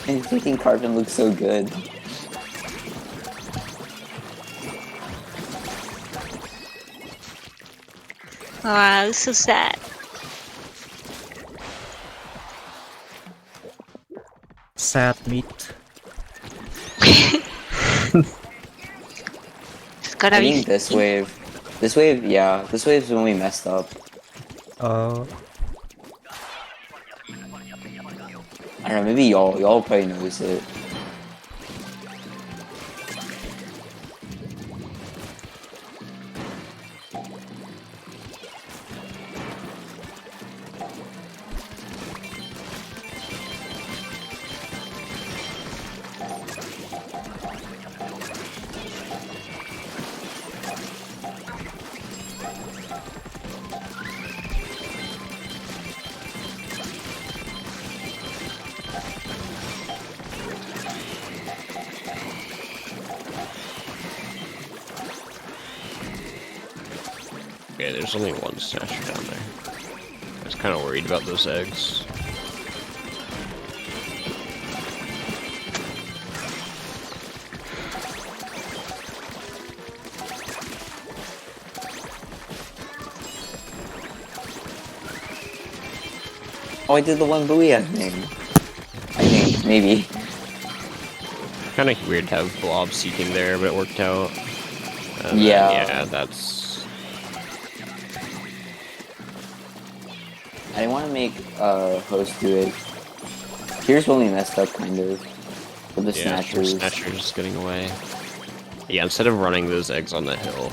And taking carbon looks so good. Wow, it's so sad. Sad meat. It's gonna I be think this wave, yeah, this wave's when we messed up. Uh, I don't know, maybe y'all probably notice it. Okay, there's only one snatcher down there. I was kind of worried about those eggs. Oh, I did the one Booyah thing. I think, maybe. Kind of weird to have blob seeking there, but it worked out. And Yeah. then, yeah, that's... I didn't want to make host do it. Here's when we messed up, kind of. With the Yeah, snatchers. snatchers getting away. Yeah, instead of running those eggs on the hill,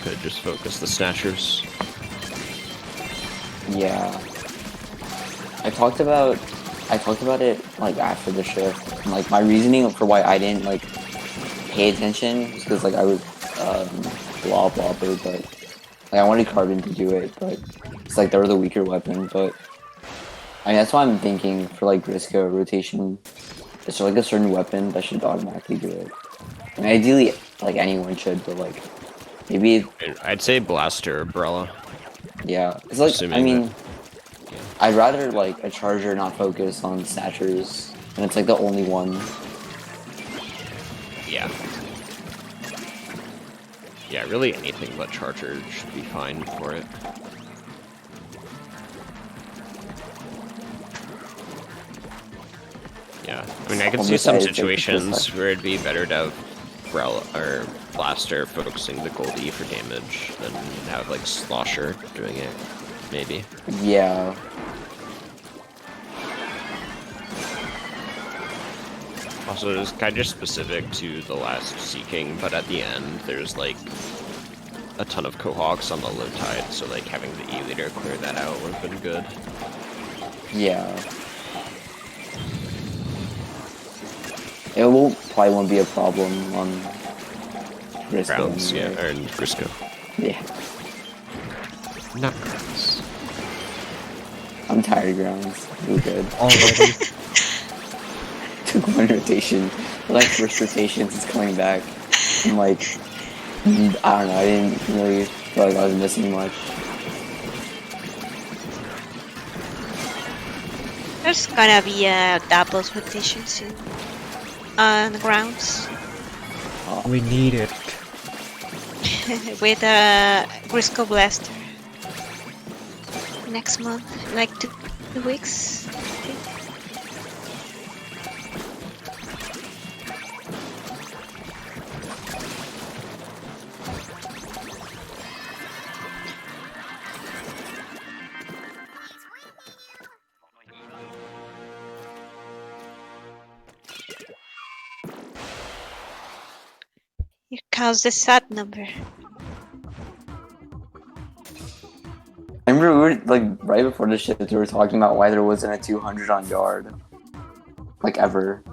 could just focus the snatchers. Yeah. I talked about it like after the shift. And, like my reasoning for why I didn't like pay attention was because like I was blob blobber, but like I wanted carbon to do it, but it's like they were the weaker weapon. But I mean that's why I'm thinking for like Grisco rotation. Is there like a certain weapon that should automatically do it? I mean, ideally like anyone should, but like maybe I'd say blaster umbrella. yeah. It's like Assuming I mean. that- I'd rather like a charger not focus on snatchers, and it's like the only one. Yeah. Yeah, really anything but charger should be fine for it. Yeah, I mean, I can see some situations where it'd be better to have umbrella or blaster focusing the Goldie for damage than have like slosher doing it, maybe. Yeah. Also, it's kind of specific to the last Seeking, but at the end, there's like a ton of Quahawks on the low tide, so like having the E-leader clear that out would have been good. Yeah. It will probably won't be a problem on Grisco. Grounds, anyway. yeah, or in Grisco. Yeah. Not grounds. I'm tired of grounds. We're good. already. Took one rotation. Like first rotations is coming back. I'm like I don't know, I didn't really feel like I was missing much. There's gonna be a doubles rotation soon on the grounds We need it. with a Grisco Blaster next month, like 2 weeks. I think. Here comes the sad number. I remember we were like right before the shift, we were talking about why there wasn't a 200 on yard, like ever.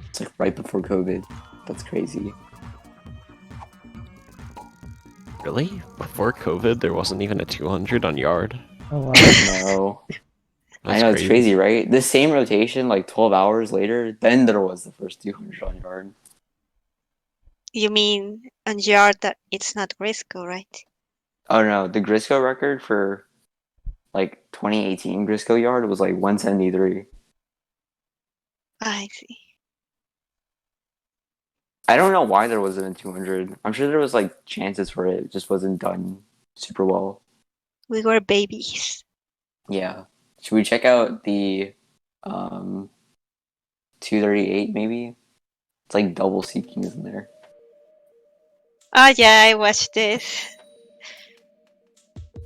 It's like right before COVID. That's crazy. Really? Before COVID, there wasn't even a 200 on yard. Oh wow. No. I That's know, it's crazy, right? The same rotation, like 12 hours later, then there was the first 200 on yard. You mean on yard that it's not Grisco, right? Oh no, the Grisco record for like 2018 Grisco yard was like 173. I see. I don't know why there wasn't a 200. I'm sure there was like chances for it. It just wasn't done super well. We were babies. Yeah. Should we check out the 238 maybe? It's like double seeking, isn't there? Oh yeah, I watched this.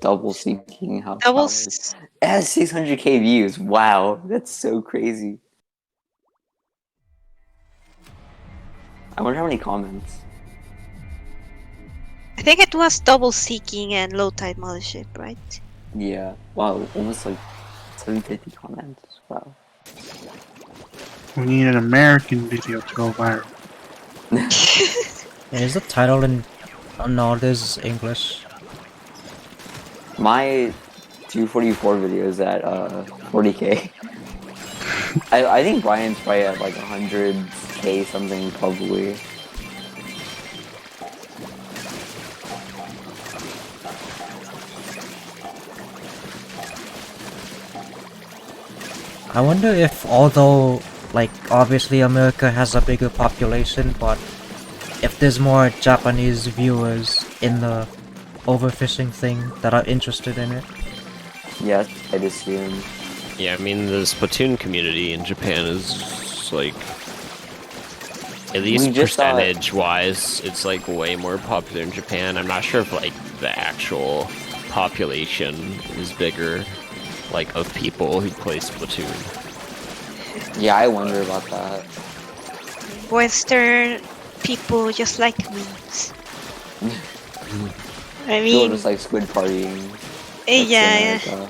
Double seeking house Double powers. It has 600k views. Wow, that's so crazy. I wonder how many comments. I think it was double seeking and low tide mothership, right? Yeah. Wow, almost like 750 comments. Wow. We need an American video to go viral. Is the title in? Oh, no, this is English. My 244 video is at 40k. I think Brian's probably at like 100k something probably. I wonder if, although, like, obviously America has a bigger population, but if there's more Japanese viewers in the overfishing thing that are interested in it. Yes, I'd assume. Yeah, I mean, the Splatoon community in Japan is, like, at least percentage-wise, it's, like, way more popular in Japan. I'm not sure if, like, the actual population is bigger, like, of people who play Splatoon. Yeah, I wonder about that. Western people just like memes. I People mean, just like squid partying. yeah. America.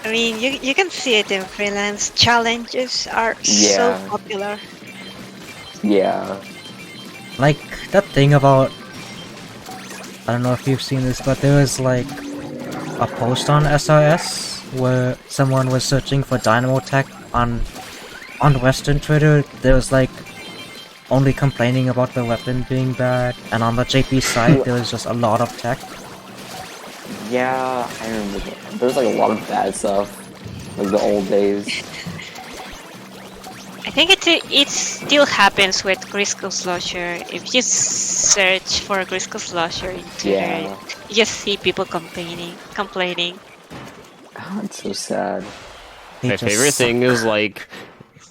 I mean, you can see it in freelance. Challenges are so Yeah. popular. Yeah. Like, that thing about... I don't know if you've seen this, but there was, like, a post on SRS where someone was searching for Dynamo Tech on Western Twitter. There was, like, only complaining about the weapon being bad, and on the JP side, there was just a lot of tech. Yeah, I remember that. There's like a lot of bad stuff. Like the old days. I think it still happens with Grisco Slosher. If you search for Grisco Slosher in Twitter, Yeah. you just see people complaining. Oh, it's so sad. He My just favorite suck. thing is, like,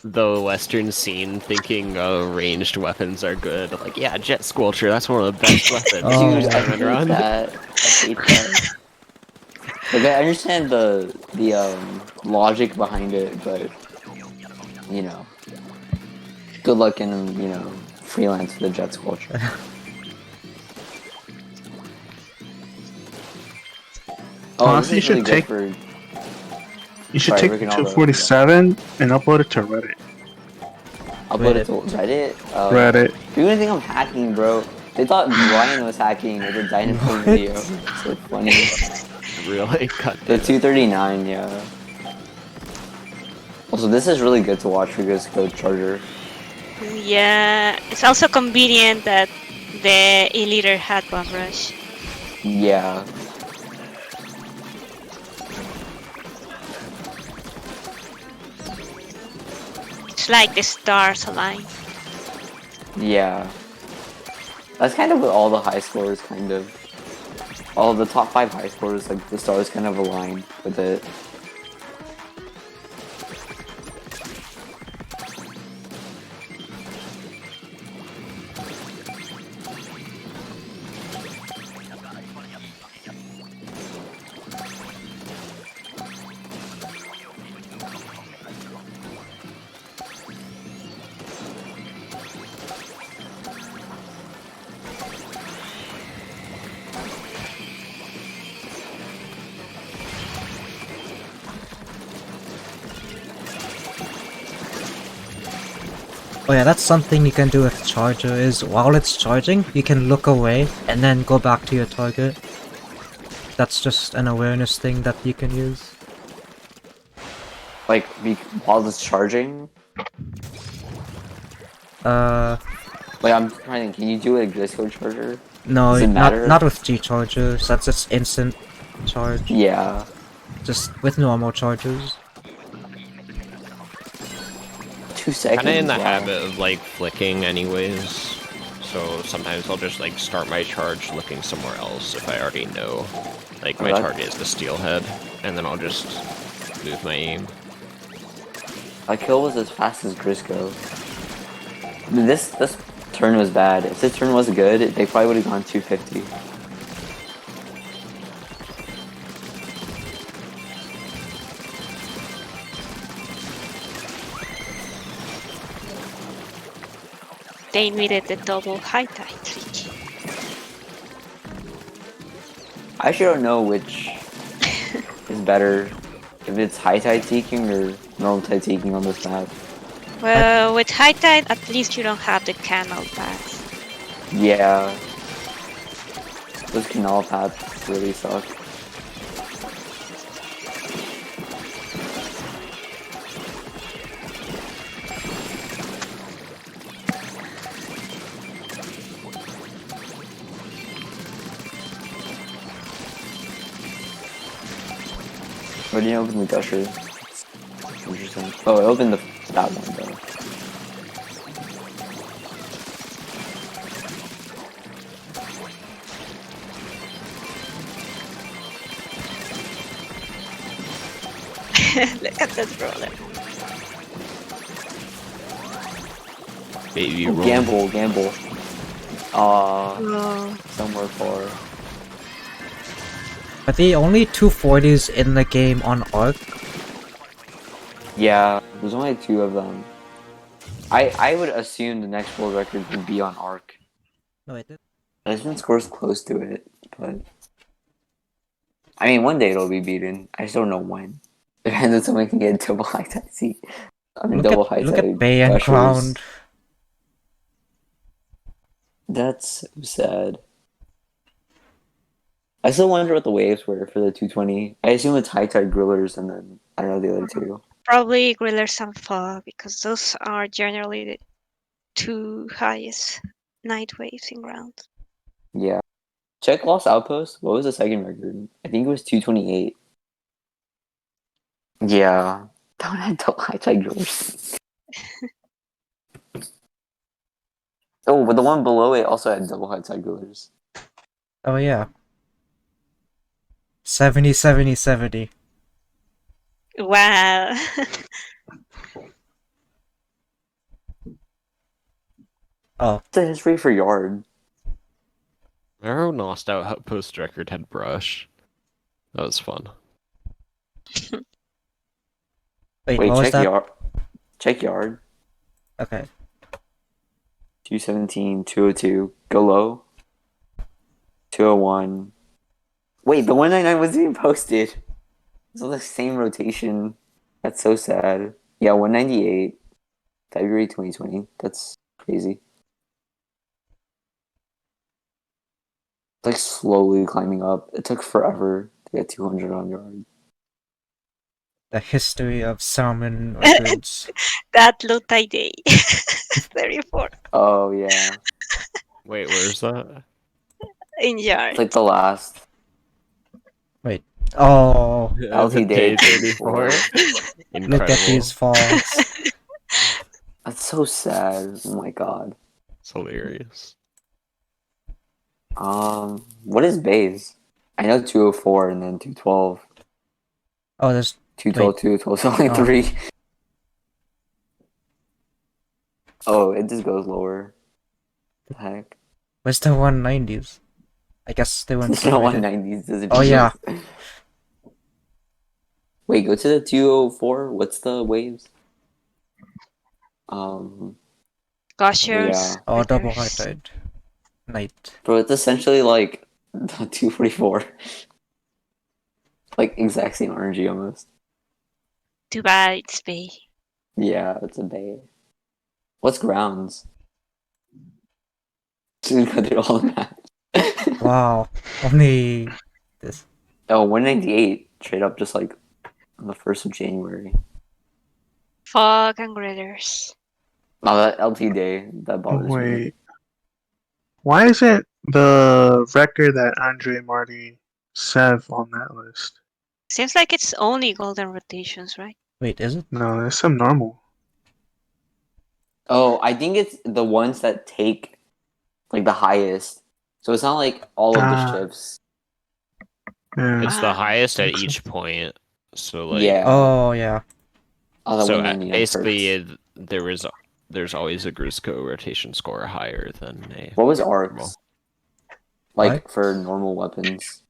the Western scene thinking ranged weapons are good. Like, yeah, Jet Squelcher, that's one of the best weapons. Oh. Dude, I Salmon hate Run. that. I hate that. Like, I understand the logic behind it, but you know, good luck in freelance for the Jets culture. Honestly, you this is should take- for You should Sorry, take the Ricarnaldo. 247 and upload it to Reddit. upload it to Reddit. Reddit. People didn't think I'm hacking, bro. They thought Brian was hacking with a Dynamo video. It's so funny. Really? Cut The 239, yeah. Also, this is really good to watch because Code Charger. Yeah, it's also convenient that the E-liter had bomb rush. Yeah. It's like the stars align. Yeah. That's kind of what all the high scores kind of. All of the top 5 high scores, like the stars kind of align with it. Oh yeah, that's something you can do with charger, is while it's charging, you can look away and then go back to your target. That's just an awareness thing that you can use. Like, while it's charging? Like, I'm trying to think, can you do it like Discord charger? No, Does it matter? not with G chargers, that's just instant charge. Yeah. Just with normal chargers. 2 seconds. Kinda in the wow. habit of like flicking anyways. So sometimes I'll just like start my charge looking somewhere else if I already know like my target is the steelhead, and then I'll just move my aim. My kill was as fast as Grisco. I mean, this turn was bad. If this turn was good, they probably would have gone 250. They needed the double high tide trick. I actually don't know which is better. If it's high tide seeking or normal tide seeking on this map. Well, with high tide, at least you don't have the canal paths. Yeah. Those canal paths really suck. Where did you open the gusher? Interesting. Oh, I opened that one though. Look at that roller. Baby Oh, roll. gamble. Oh. Somewhere far. Are the only 240s in the game on Arc? Yeah, there's only 2 of them. I would assume the next world record would be on Arc. No, it did. There's been scores close to it, but I mean, one day it'll be beaten. I just don't know when. Depends if someone can get double high tide seat. I mean, double high Look tide. at Bay and gushers. Ground. That's so sad. I still wonder what the waves were for the 220. I assume it's high tide grillers and then I don't know the other 2. Probably grillers and fog, because those are generally the 2 highest night waves in ground. Yeah. Check Lost Outpost. What was the second record? I think it was 228. Yeah. That one had double high tide grillers. Oh, but the one below it also had double high tide grillers. Oh yeah. 70, 70, 70. Wow. Oh, What's the history for yard? Remember when Lost Outpost record had brush? That was fun. wait, Wait, what was check that? yard. Check yard. Okay. 217, 202. Go low. 201. Wait, the 199 wasn't even posted. It's on the same rotation. That's so sad. Yeah, 198. February 2020. That's crazy. It's like slowly climbing up. It took forever to get 200 on yard. The history of Salmon Records. That Lutai Day. 34 Oh, yeah. Wait, where's that? in yard. It's like the last. Wait. Oh, LT Day 34. look at these falls. That's so sad. Oh my god. It's hilarious. What is bays? I know 204 and then 212. Oh, there's 212, 212, it's only Oh. 3. Oh, it just goes lower. The heck? where's the 190s? I guess they weren't There's no separated. 190s. Does it Oh yeah. Wait, go to the 204. What's the waves? Gushers. Yeah. Oh, double high Gushers. tide. Night. Bro, it's essentially like the 244. Like exact same energy almost. Too bad it's Bay. Yeah, it's a bay. What's grounds? So we go through all the maps. Wow. Only this. Oh, 198 straight up, just like on the 1st of January. Fucking gritters. Oh, that LT day that Oh, bothers me. wait. Why isn't the record that Andre Marty Sev on that list? Seems like it's only golden rotations, right? Wait, is it? No, there's some normal. Oh, I think it's the ones that take like the highest. So it's not like all of the Ah. ships. Yeah. It's the Ah. highest at Makes each point. So like, Yeah. Oh yeah. Oh, that so 199 basically perks. there's always a Grusco rotation score higher than a. What was normal. arcs? Like What? for normal weapons.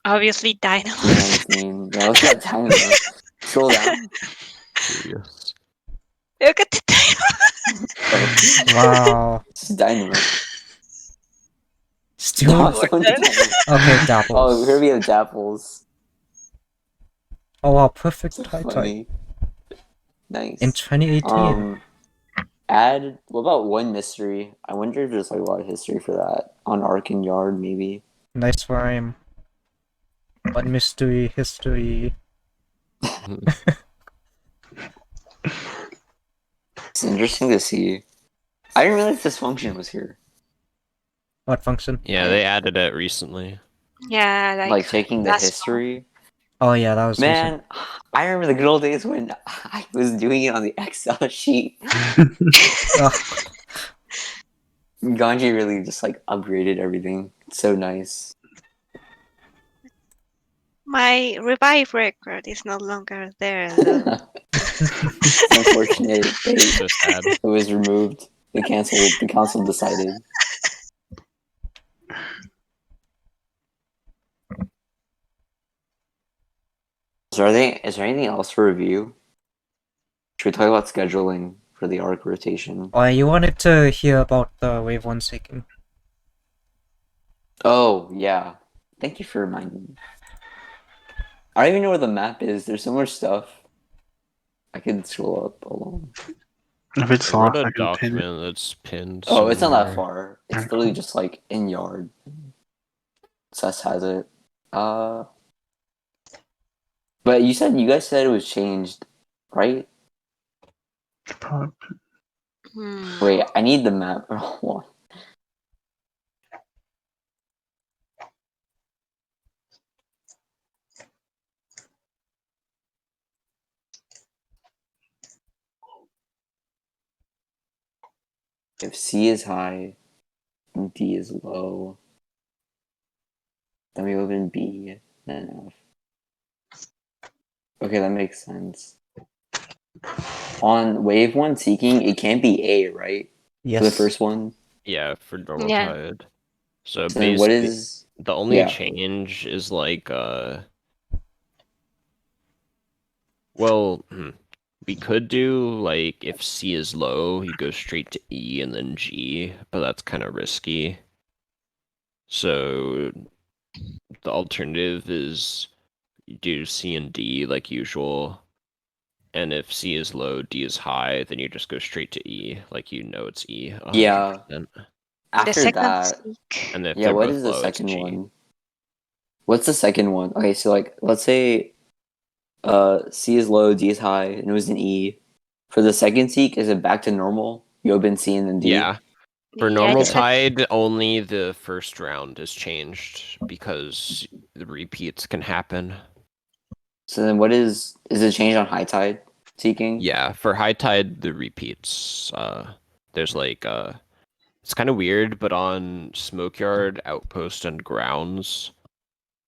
Obviously, Dino. 219. Yeah, what's that time? Scroll down. Curious. Look at the Dino. Oh, Wow. this is Dynamite. Still. No, someone did Dynamite. Okay, Dapples. Oh, here we have Dapples. Oh wow, perfect So high type. funny. Nice. In 2018. What about one mystery? I wonder if there's like a lot of history for that. On Ark and Yard, maybe. Nice rhyme. But mystery, history. It's interesting to see. I didn't realize this function was here. What function? Yeah, they added it recently. Yeah, Like checking the last history. Oh yeah, that was recent. Man, I remember the good old days when I was doing it on the Excel sheet. Ugh. Ganji really just like upgraded everything. It's so nice. My revive record is no longer there, though. It's unfortunate. So sad. It was removed. The council decided. Is there anything else for review? Should we talk about scheduling for the arc rotation? Oh, you wanted to hear about the Wave 1 seeking. Oh, yeah. Thank you for reminding me. I don't even know where the map is. There's so much stuff. I could scroll up alone. If it's I wrote locked, a I can pin it. document that's pinned. Oh, it's not that somewhere. far. It's Alright, literally cool. just like in yard. Sess has it. But you guys said it was changed, right? Probably. Wait, I need the map. Hold on. If C is high and D is low, then we open B, then F. Okay, that makes sense. On wave 1 seeking, it can't be A, right? Yes. For the first one? Yeah, for normal Yeah. tide. So So then what basically, is... the only yeah. change is like well, we could do like if C is low, you go straight to E and then G, but that's kind of risky. So the alternative is you do C and D like usual. And if C is low, D is high, then you just go straight to E, like you know it's E. 100%. Yeah. The After second that... seek. And if Yeah, they're what both is the low, it's second G. one? What's the second one? Okay, so like, let's say C is low, D is high, and it was an E. For the second seek, is it back to normal? You open C and then D? Yeah. For Yeah, normal it's like- tide, only the first round is changed because the repeats can happen. So then what is it changed on high tide seeking? Yeah, for high tide, the repeats. There's like it's kind of weird, but on Smokeyard, Outpost, and Grounds,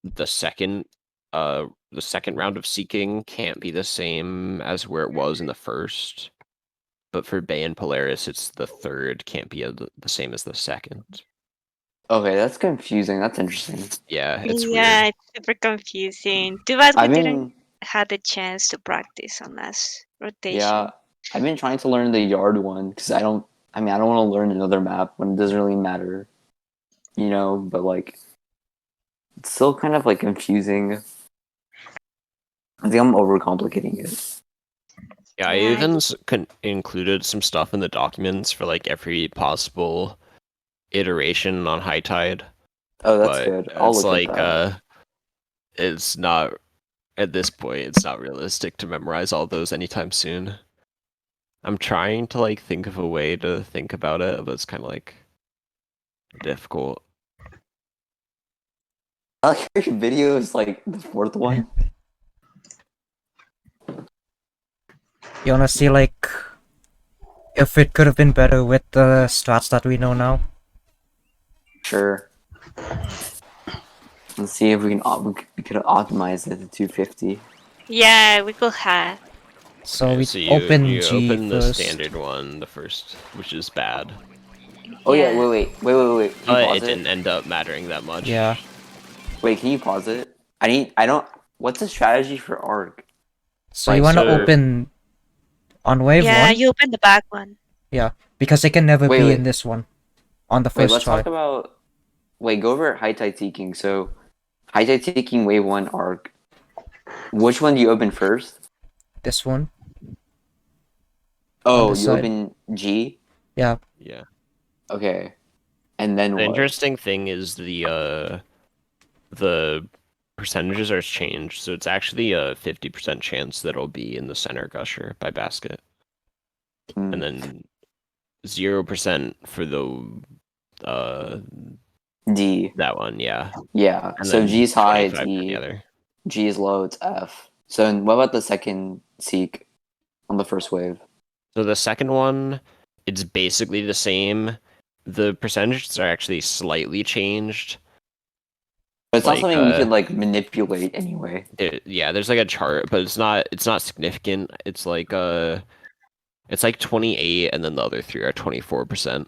the second round of seeking can't be the same as where it was in the first. But for Bay and Polaris, it's the third can't be the same as the second. Okay, that's confusing. That's interesting. Yeah, it's yeah, weird. it's super confusing. Too bad we I've didn't been have the chance to practice on last rotation. yeah, I've been trying to learn the yard one because I don't want to learn another map when it doesn't really matter, you know. But like, it's still kind of like confusing. I think I'm overcomplicating it. Yeah, I Yeah, even included some stuff in the documents for like every possible iteration on high tide. Oh, that's But good. I'll it's look at like that. it's not at this point. It's not realistic to memorize all those anytime soon. I'm trying to like think of a way to think about it, but it's kind of like difficult. I like your video is like the fourth one. You wanna see like if it could have been better with the strats that we know now? Sure. Let's see if we could optimize it to 250. yeah, we could have. So Okay, we so open you G open the first. standard one, the first, which is bad. Oh yeah, wait. Can you But pause it didn't end up mattering that much. Yeah. Wait, can you pause it? What's the strategy for ARC? So Like, you wanna so- open on wave Yeah, one? you open the back one. Yeah, because it can never Wait, be wait. in this one. On the Wait, first let's try. talk about. Wait, go over high tide seeking. So, high tide seeking wave 1 ARC. Which one do you open first? This one. Oh, this you side. open G? Yeah. Yeah. Okay. And then The what? interesting thing is the percentages are changed, so it's actually a 50% chance that it'll be in the center gusher by basket, Hmm. and then 0% for the D. that one, yeah. Yeah. And So then G's high, it's 25 for the E. other. G is low, it's F. So what about the second seek on the first wave? So the second one, it's basically the same. The percentages are actually slightly changed. But it's not Like, something we could like manipulate anyway. Yeah, there's like a chart, but it's not significant. It's like 28, and then the other three are 24%.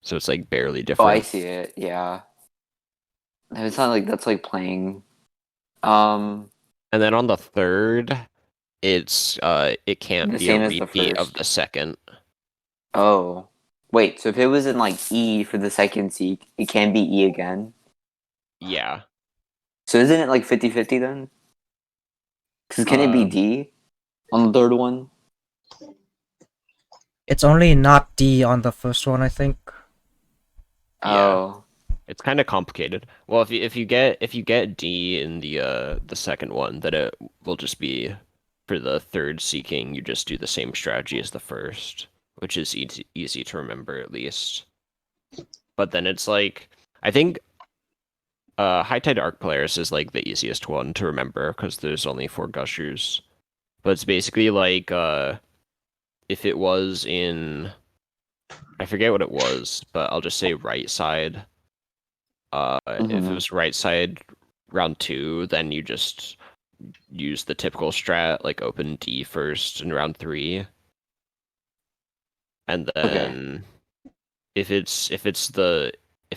So it's like barely Oh, different. I see it. Yeah. It's not like that's like playing. And then on the third, it's it can't The be a same as the repeat of first. the second. Oh. Wait, so if it was in like E for the second seek, it can be E again? Yeah. So isn't it like 50-50 then? Because can it be D on the third one? It's only not D on the first one, I think. Oh. It's kind of complicated. Well, if you get D in the second one, then it will just be for the third seeking. You just do the same strategy as the first, which is easy to remember at least. But then it's like I think high tide arc players is like the easiest one to remember because there's only 4 gushers. But it's basically like if it was in I forget what it was, but I'll just say right side. If it was right side round 2, then you just use the typical strat, like open D first in round 3. And then if it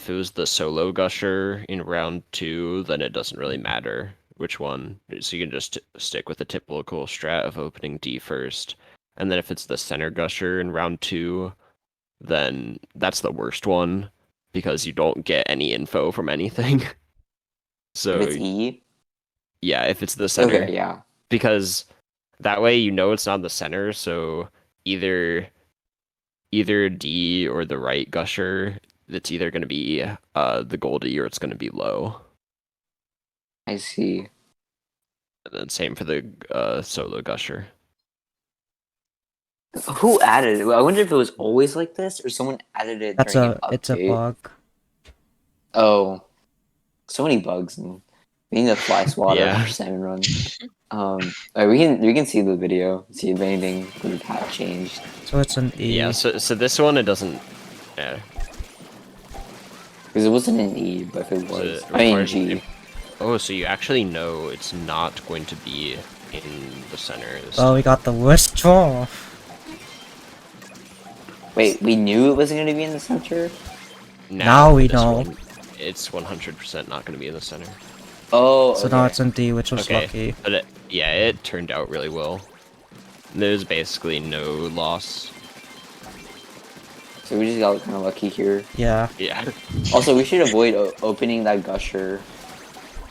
was the solo gusher in round 2, then it doesn't really matter which one. So you can just stick with the typical strat of opening D first. And then if it's the center gusher in round 2, then that's the worst one because you don't get any info from anything. So If it's E? yeah, if it's the center. Okay, yeah. Because that way you know it's not the center, so either D or the right gusher, it's either going to be the Goldie or it's going to be low. I see. And then same for the solo gusher. Who added it? I wonder if it was always like this or someone added it during an update. It's a bug. Oh. So many bugs and we need to fly swatter Yeah. for Salmon Run. Alright, we can see the video, see if anything from the patch changed. So it's an E. Yeah, so this one it doesn't Because it wasn't an E, but if it was, it I mean requires- G. Oh, so you actually know it's not going to be in the center. Oh, we got the worst draw. Wait, we knew it wasn't going to be in the center? Now we this know. one, it's 100% not going to be in the center. Oh, So okay. now it's in D, which was Okay, lucky. but it turned out really well. There's basically no loss. So we just got kind of lucky here. Yeah. Yeah. Also, we should avoid opening that gusher.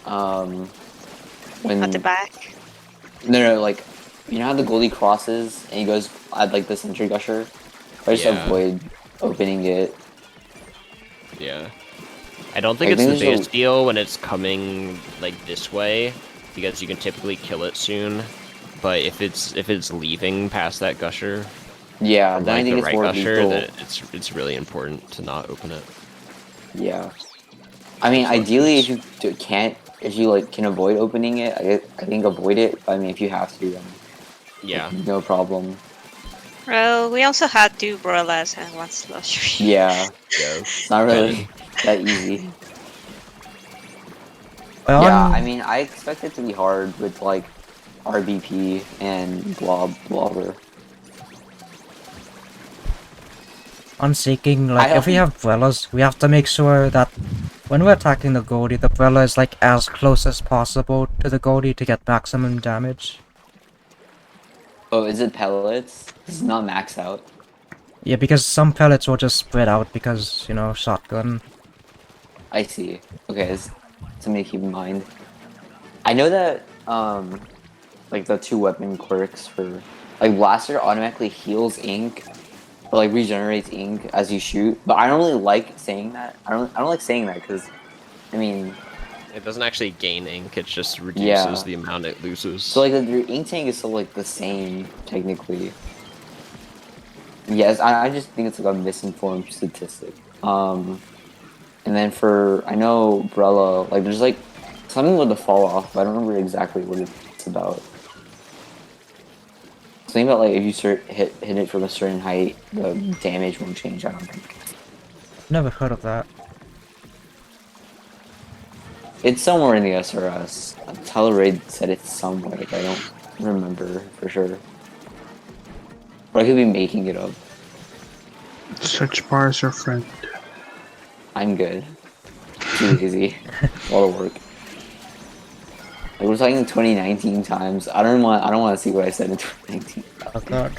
When At the back. no, like You know how the Goldie crosses and he goes at like the Sentry Gusher? I just Yeah. avoid opening it. Yeah. I don't think I it's think the there's a- biggest deal when it's coming like this way, because you can typically kill it soon. But if it's leaving past that gusher, Yeah, from then I like think the it's right more gusher, lethal. then it's really important to not open it. Yeah. I mean, So ideally, if it's- you can't, if you like can avoid opening it, I think avoid it. But I mean, if you have to, then Yeah. no problem. Well, we also had 2 Brolas and 1 Slush. Yeah, Yeah. it's not really that easy. Well, Yeah, I mean, I expect it to be hard with like RBP and Blobber. on seeking, I like, if we don't. have Brellas, we have to make sure that when we're attacking the Goldie, the Brella is like as close as possible to the Goldie to get maximum damage. Oh, is it pellets? This is not max out. Yeah, because some pellets will just spread out because, you know, shotgun. I see. Okay, it's something to keep in mind. I know that like the 2 weapon quirks for like blaster automatically heals ink or like regenerates ink as you shoot, but I don't really like saying that. I don't like saying that because I mean, It doesn't actually gain ink, it just reduces yeah. the amount it loses. So like your ink tank is still like the same technically. Yes, I just think it's like a misinformed statistic. And then for I know Brella, like there's like something with the fall off, but I don't remember exactly what it's about. Something about like if you hit it from a certain height, the damage won't change. I don't think Never heard of that. it's somewhere in the SRS. Teleraid said it's somewhere. Like, I don't remember for sure, but I could be making it up. Search bar is your friend. I'm good. Too lazy. A lot of work. Like we're talking 2019 times. I don't want to see what I said in 2019. Oh god.